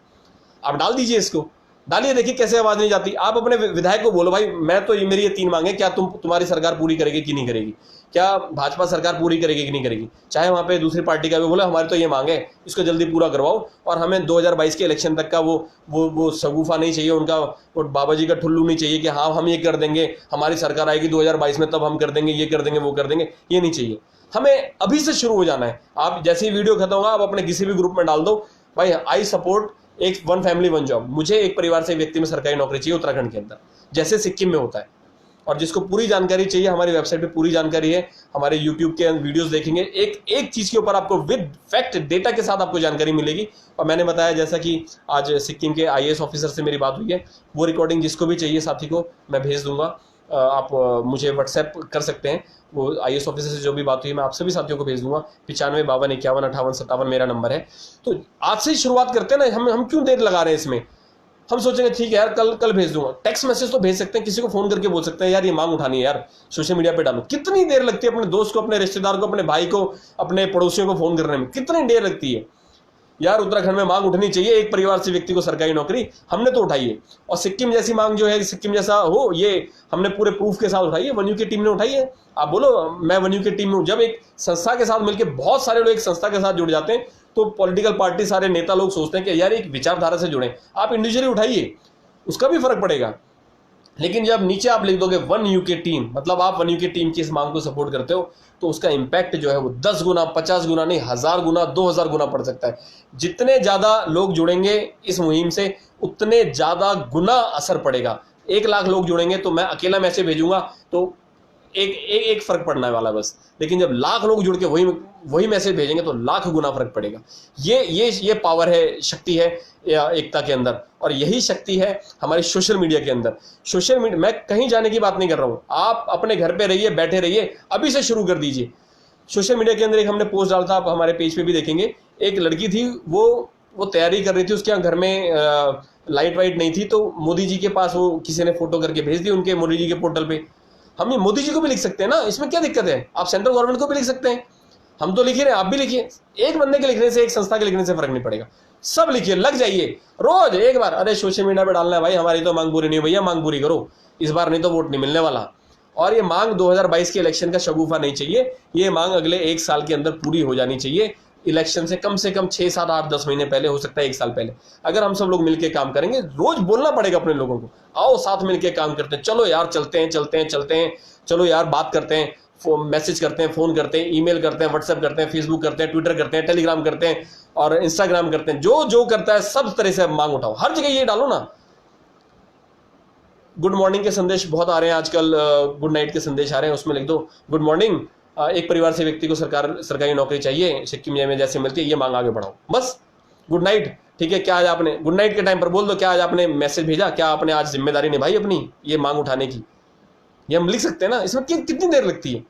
आप डाल दीजिए, इसको डालिए, देखिए कैसे आवाज नहीं जाती। आप अपने विधायक को बोलो भाई, मैं तो मेरी ये 3 मांगे, क्या तुम्हारी सरकार पूरी करेगी कि नहीं करेगी? क्या भाजपा सरकार पूरी करेगी कि नहीं करेगी? चाहे वहां पे दूसरी पार्टी का भी बोले, हमारी तो ये मांग है, इसको जल्दी पूरा करवाओ। और हमें 2022 के इलेक्शन तक का वो शगुफा नहीं चाहिए उनका, वो बाबा जी का ठुल्लू नहीं चाहिए कि हाँ हम ये कर देंगे, हमारी सरकार आएगी 2022 में, तब हम कर देंगे, ये कर देंगे, वो कर देंगे। ये नहीं चाहिए, हमें अभी से शुरू हो जाना है। आप जैसे ही वीडियो खत्म होगा, आप अपने किसी भी ग्रुप में डाल दो भाई, आई सपोर्ट एक 1 फैमिली 1 जॉब, मुझे एक परिवार से एक व्यक्ति में सरकारी नौकरी चाहिए उत्तराखंड के अंदर, जैसे सिक्किम में होता है। और जिसको पूरी जानकारी चाहिए, हमारी वेबसाइट पे पूरी जानकारी है, हमारे यूट्यूब के वीडियोस देखेंगे, एक चीज के ऊपर आपको विद फैक्ट डेटा के साथ आपको जानकारी मिलेगी। और मैंने बताया जैसा कि आज सिक्किम के IAS ऑफिसर से मेरी बात हुई है, वो रिकॉर्डिंग जिसको भी चाहिए साथी को मैं भेज दूंगा। आप मुझे व्हाट्सएप कर सकते हैं, वो IAS ऑफिसर से जो भी बात हुई मैं आप सभी साथियों को भेज दूंगा। 95 52 51 58 57 मेरा नंबर है। तो आज से ही शुरुआत करते हैं ना, हम क्यों देर लगा रहे हैं इसमें? हम सोचेंगे ठीक है यार, कल भेज दूंगा। टेक्स्ट मैसेज तो भेज सकते हैं, किसी को फोन करके बोल सकते हैं यार ये मांग उठानी है यार, सोशल मीडिया पे डालो। कितनी देर लगती है अपने दोस्त को, अपने रिश्तेदार को, अपने भाई को, अपने पड़ोसियों को फोन करने में? कितनी देर लगती है यार? उत्तराखंड में मांग उठनी चाहिए, एक परिवार से व्यक्ति को सरकारी नौकरी, हमने तो उठाई है। और सिक्किम जैसी मांग जो है, सिक्किम जैसा हो, ये हमने पूरे प्रूफ के साथ उठाई है, वनयू की टीम ने उठाई है। आप बोलो मैं वनयू की टीम में हूं। जब एक संस्था के साथ मिलकर बहुत सारे लोग एक संस्था के साथ जुड़ जाते हैं, तो पॉलिटिकल पार्टी, सारे नेता लोग सोचते हैं कि यार एक विचारधारा से जुड़े। आप इंडिविजुअली उठाइए, उसका भी फर्क पड़ेगा। लेकिन जब नीचे आप लिख दोगे वनयू की टीम, मतलब आप वनयू की टीम की इस मांग को सपोर्ट करते हो, तो उसका इंपैक्ट जो है वो 10 गुना, 50 गुना नहीं, 1000 गुना, 2000 गुना पड़ सकता है। जितने ज्यादा लोग जुड़ेंगे इस मुहिम से, उतने ज्यादा गुना असर पड़ेगा। 1 लाख लोग जुड़ेंगे तो मैं अकेला मैसेज भेजूंगा तो एक फर्क पड़ने वाला बस। लेकिन जब लाख लोग जुड़ के वही मैसेज भेजेंगे तो लाख गुना फर्क पड़ेगा। ये पावर है, शक्ति है एकता के अंदर। और यही शक्ति है हमारे सोशल मीडिया के अंदर। सोशल मीडिया, मैं कहीं जाने की बात नहीं कर रहा हूं, आप अपने घर पे रहिए, बैठे रहिए, अभी से शुरू कर दीजिए। सोशल मीडिया के अंदर एक हमने पोस्ट डाला था, आप हमारे पेज पे भी देखेंगे। एक लड़की थी, वो तैयारी कर रही थी, उसके यहाँ घर में लाइट वाइट नहीं थी, तो मोदी जी के पास वो किसी ने फोटो करके भेज दी उनके मोदी जी के पोर्टल पे। हम ये मोदी जी को भी लिख सकते हैं ना, इसमें क्या दिक्कत है? आप सेंट्रल गवर्नमेंट को भी लिख सकते हैं, हम तो लिख रहे हैं, आप भी लिखिए। एक बंदे के लिखने से, एक संस्था के लिखने से फर्क नहीं पड़ेगा। सब लिखिए, लग जाइए रोज एक बार। अरे सोशल मीडिया पे डालना है भाई, हमारी तो मांग पूरी नहीं हुई, भैया मांग पूरी करो इस बार, नहीं तो वोट नहीं मिलने वाला। और ये मांग 2022 के इलेक्शन का शगुफा नहीं चाहिए, ये मांग अगले 1 साल के अंदर पूरी हो जानी चाहिए। इलेक्शन से कम 6, 7, 8, 10 महीने पहले, हो सकता है 1 साल पहले। अगर हम सब लोग मिलकर काम करेंगे, रोज बोलना पड़ेगा अपने लोगों को, आओ साथ मिलकर काम करते हैं, चलो यार चलते हैं, चलो यार बात करते हैं, मैसेज करते हैं, फोन करते हैं, ईमेल करते हैं, व्हाट्सएप करते हैं, फेसबुक करते हैं, ट्विटर करते हैं, टेलीग्राम करते हैं और इंस्टाग्राम करते हैं। जो करता है सब तरह से मांग उठाओ, हर जगह ये डालो ना। गुड मॉर्निंग के संदेश बहुत आ रहे हैं आजकल, गुड नाइट के संदेश आ रहे हैं, उसमें लिख दो गुड मॉर्निंग, एक परिवार से व्यक्ति को सरकारी नौकरी चाहिए, सिक्किम में जैसे मिलती है, ये मांग आगे बढ़ाओ, बस। गुड नाइट, ठीक है, क्या आज आपने गुड नाइट के टाइम पर बोल दो, क्या आज आपने मैसेज भेजा, क्या आपने आज जिम्मेदारी निभाई अपनी ये मांग उठाने की? ये हम लिख सकते हैं ना। इसमें कितनी देर लगती है?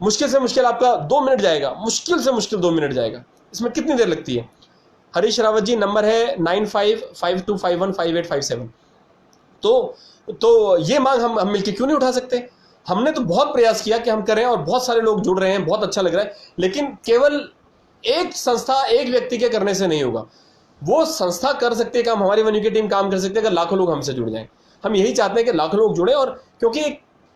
मुश्किल से मुश्किल आपका 2 मिनट जाएगा, मुश्किल से मुश्किल 2 मिनट जाएगा। इसमें कितनी देर लगती है? हरीश रावत जी, नंबर है 9552515857। तो ये मांग हम मिलकर क्यों नहीं उठा सकते? हमने तो बहुत प्रयास किया कि हम करें और बहुत सारे लोग जुड़ रहे हैं, बहुत अच्छा लग रहा है। लेकिन केवल एक संस्था, एक व्यक्ति के करने से नहीं होगा। वो संस्था कर सकती है काम, हमारी वनयू की टीम काम कर सकती है अगर लाखों लोग हमसे जुड़ जाएं। हम यही चाहते हैं कि लाखों लोग जुड़े, और क्योंकि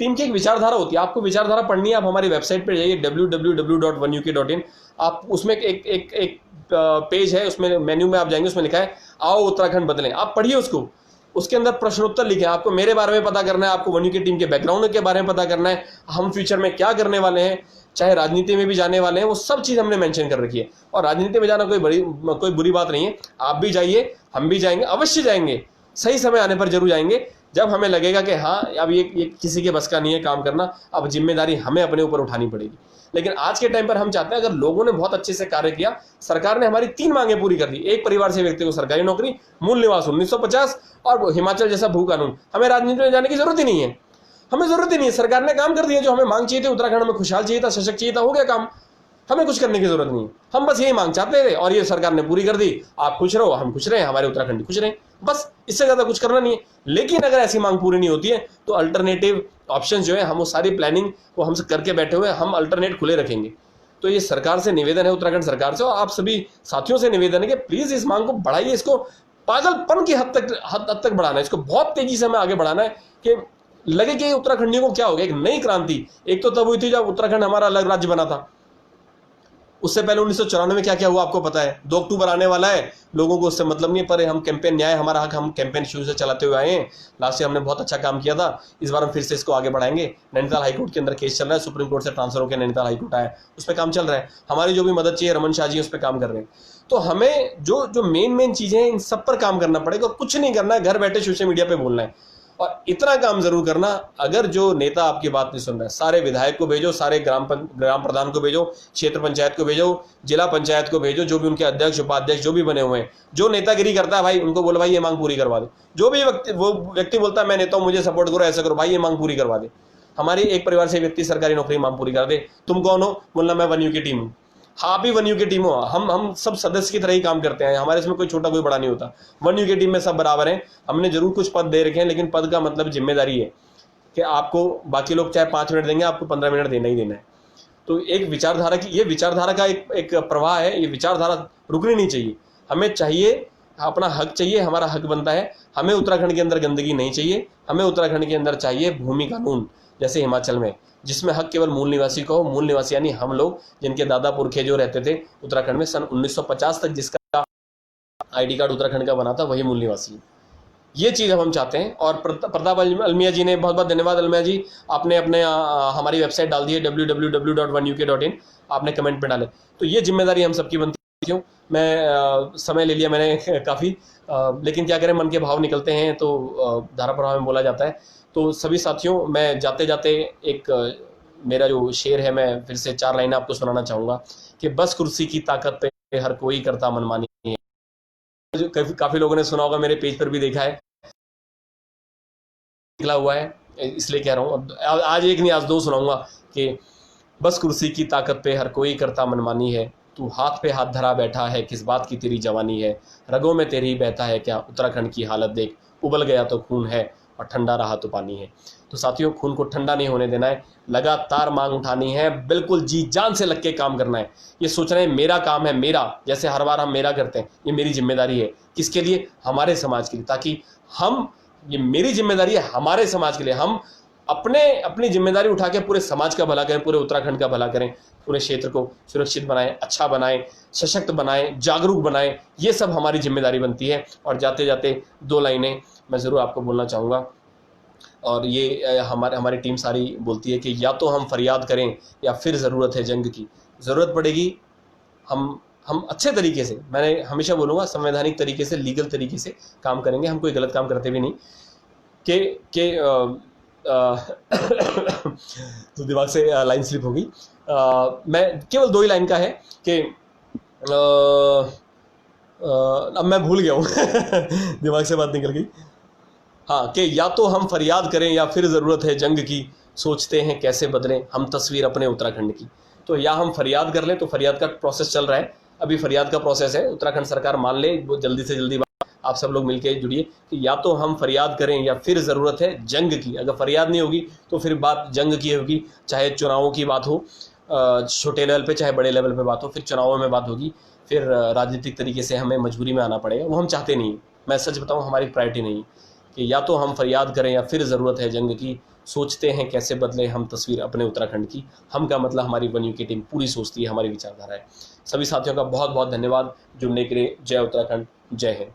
टीम की एक विचारधारा होती है, आपको विचारधारा पढ़नी है, आप हमारी वेबसाइट पर जाइए www.1uk.in। आप उसमें एक पेज है, उसमें मेन्यू में आप जाएंगे, उसमें लिखा है आओ उत्तराखंड बदलें, आप पढ़िए उसको। उसके अंदर प्रश्नोत्तर लिखे, आपको मेरे बारे में पता करना है, आपको 1UK टीम के बैकग्राउंड के बारे में पता करना है, हम फ्यूचर में क्या करने वाले हैं, चाहे राजनीति में भी जाने वाले हैं, वो सब चीज़ हमने मेंशन कर रखी है। और राजनीति में जाना कोई बुरी बात नहीं है, आप भी जाइए, हम भी जाएंगे, अवश्य जाएंगे, सही समय आने पर जरूर जाएंगे, जब हमें लगेगा कि हाँ अब ये किसी के बस का नहीं है काम करना, अब जिम्मेदारी हमें अपने ऊपर उठानी पड़ेगी। लेकिन आज के टाइम पर हम चाहते हैं, अगर लोगों ने बहुत अच्छे से कार्य किया, सरकार ने हमारी 3 मांगे पूरी कर दी, एक परिवार से व्यक्ति को सरकारी नौकरी, मूल निवास 1950 और हिमाचल जैसा भू कानून। हमें राजनीति में जाने की जरूरत ही नहीं है, हमें जरूरत ही नहीं है, सरकार ने काम कर दिया जो हमें मांग चाहिए थी। उत्तराखंड में खुशहाल चाहिए था, सशक्त चाहिए था, हो गया काम, हमें कुछ करने की जरूरत नहीं है, हम बस यही मांग चाहते थे और ये सरकार ने पूरी कर दी। आप खुश रहो, हम खुश रहे, हमारे उत्तराखंडी खुश रहे, बस इससे ज्यादा कुछ करना नहीं है। लेकिन अगर ऐसी मांग पूरी नहीं होती है तो अल्टरनेटिव ऑप्शन जो है, हम वो सारी प्लानिंग वो हमसे करके बैठे हुए, हम अल्टरनेट खुले रखेंगे। तो ये सरकार से निवेदन है, उत्तराखंड सरकार से और आप सभी साथियों से निवेदन है कि प्लीज इस मांग को बढ़ाइए, इसको पागलपन की हद तक बढ़ाना है, इसको बहुत तेजी से हमें आगे बढ़ाना है कि लगे कि उत्तराखंडियों को क्या हो गया, एक नई क्रांति। एक तो तब हुई थी जब उत्तराखंड हमारा अलग राज्य बना था, उससे पहले 1994 में क्या क्या हुआ आपको पता है। 2 अक्टूबर आने वाला है, लोगों को उससे मतलब नहीं है, पर हम कैंपेन न्याय हमारा हक, हम कैंपेन शुरू से चलाते हुए आए हैं। लास्ट ईयर हमने बहुत अच्छा काम किया था, इस बार हम फिर से इसको आगे बढ़ाएंगे। नैनीताल हाईकोर्ट के अंदर केस चल रहा है, सुप्रीम कोर्ट से ट्रांसफर होकर नैनीताल हाईकोर्ट आया, उस पर काम चल रहा है। हमारी जो भी मदद चाहिए, रमन शाह जी उस पर काम कर रहे हैं। तो हमें जो मेन चीजें हैं, इन सब पर काम करना पड़ेगा, कुछ नहीं करना है, घर बैठे सोशल मीडिया पे बोलना है। और इतना काम जरूर करना, अगर जो नेता आपकी बात नहीं सुन रहा है, सारे विधायक को भेजो, सारे ग्राम प्रधान को भेजो, क्षेत्र पंचायत को भेजो, जिला पंचायत को भेजो, जो भी उनके अध्यक्ष उपाध्यक्ष जो भी बने हुए हैं, जो नेतागिरी करता है भाई, उनको बोलो भाई ये मांग पूरी करवा दे। जो भी व्यक्ति बोलता है मैं नेता हूं, मुझे सपोर्ट करो, ऐसा करो, भाई ये मांग पूरी करवा दे। हमारी एक परिवार से व्यक्ति सरकारी नौकरी मांग पूरी कर दे। तुम कौन हो? बोलना मैं 1UK टीम हूँ। हाँ, आप भी 1UK टीम हो, हम सब सदस्य की तरह ही काम करते हैं, हमारे इसमें कोई छोटा कोई बड़ा नहीं होता। 1UK टीम में सब बराबर हैं। हमने जरूर कुछ पद दे रखे हैं, लेकिन पद का मतलब जिम्मेदारी है कि आपको, बाकी लोग चाहे 5 मिनट देंगे, आपको 15 मिनट देना ही देना है। तो एक विचारधारा की, ये विचारधारा का एक प्रवाह है, ये विचारधारा रुकनी नहीं चाहिए। हमें चाहिए, अपना हक चाहिए, हमारा हक बनता है। हमें उत्तराखंड के अंदर गंदगी नहीं चाहिए, हमें उत्तराखंड के अंदर चाहिए भूमि कानून जैसे हिमाचल में, जिसमें हक केवल मूल निवासी को हो। मूल निवासी यानी हम लोग, जिनके दादा पुरखे जो रहते थे उत्तराखंड में सन 1950 तक, जिसका ID कार्ड उत्तराखंड का बना था, वही मूल निवासी है। ये चीज़ हम चाहते हैं। और प्रताप अलमिया जी ने, बहुत बहुत धन्यवाद अलमिया जी, आपने अपने हमारी वेबसाइट डाल दी है www.1uk.in, आपने कमेंट पे डाले। तो ये जिम्मेदारी हम सबकी बनती है। क्यों मैं समय ले लिया मैंने काफ़ी, लेकिन क्या करें, मन के भाव निकलते हैं तो धारा प्रवाह में बोला जाता है। तो सभी साथियों, मैं जाते जाते एक मेरा जो शेर है, मैं फिर से 4 लाइनें आपको सुनाना चाहूँगा कि बस कुर्सी की ताकत पे हर कोई करता मनमानी है। जो काफ़ी लोगों ने सुना होगा, मेरे पेज पर भी देखा है, निकला हुआ है, इसलिए कह रहा हूँ। आज एक नहीं, आज 2 सुनाऊंगा कि बस कुर्सी की ताकत पे हर कोई करता मनमानी है, तू हाथ पे हाथ धरा बैठा है, किस बात की तेरी जवानी है, रगों में तेरी बहता है क्या, उत्तराखंड की हालत देख, उबल गया तो खून है और ठंडा रहा तो पानी है। तो साथियों, खून को ठंडा नहीं होने देना है, लगातार मांग उठानी है, बिल्कुल जी जान से लग के काम करना है। ये सोच रहे हैं मेरा काम है, मेरा, जैसे हर बार हम मेरा करते हैं, ये मेरी जिम्मेदारी है। किसके लिए? हमारे समाज के लिए, ताकि हम, ये मेरी जिम्मेदारी है हमारे समाज के लिए, हम अपनी जिम्मेदारी उठा के पूरे समाज का भला करें, पूरे उत्तराखंड का भला करें, पूरे क्षेत्र को सुरक्षित बनाएं, अच्छा बनाएं, सशक्त बनाएं, जागरूक बनाएं। ये सब हमारी जिम्मेदारी बनती है। और जाते जाते 2 लाइनें मैं ज़रूर आपको बोलना चाहूँगा, और ये हमारी टीम सारी बोलती है कि या तो हम फरियाद करें या फिर ज़रूरत है जंग की। ज़रूरत पड़ेगी, हम अच्छे तरीके से, मैंने हमेशा बोलूँगा संवैधानिक तरीके से, लीगल तरीके से काम करेंगे। हम कोई गलत काम करते भी नहीं कि तो दिमाग से लाइन स्लिप हो गई। मैं केवल 2 ही लाइन का है कि अब मैं भूल गया हूँ दिमाग से बात निकल गई। हाँ, कि या तो हम फरियाद करें या फिर ज़रूरत है जंग की, सोचते हैं कैसे बदलें हम तस्वीर अपने उत्तराखंड की। तो या हम फरियाद कर लें, तो फरियाद का प्रोसेस चल रहा है, अभी फरियाद का प्रोसेस है, उत्तराखंड सरकार मान ले वो जल्दी से जल्दी। आप सब लोग मिलकर जुड़िए कि या तो हम फरियाद करें या फिर ज़रूरत है जंग की। अगर फरियाद नहीं होगी तो फिर बात जंग की होगी, चाहे चुनावों की बात हो, छोटे लेवल पे चाहे बड़े लेवल पे बात हो, फिर चुनावों में बात होगी, फिर राजनीतिक तरीके से हमें मजबूरी में आना पड़ेगा। वो हम चाहते नहीं, मैं सच बताऊँ, हमारी प्रायोरिटी नहीं कि या तो हम फरियाद करें या फिर ज़रूरत है जंग की, सोचते हैं कैसे बदले हम तस्वीर अपने उत्तराखंड की। हम का मतलब हमारी वन यू की टीम पूरी सोचती है, हमारी विचारधारा है। सभी साथियों का बहुत बहुत धन्यवाद जुड़ने के लिए। जय उत्तराखंड, जय हिंद।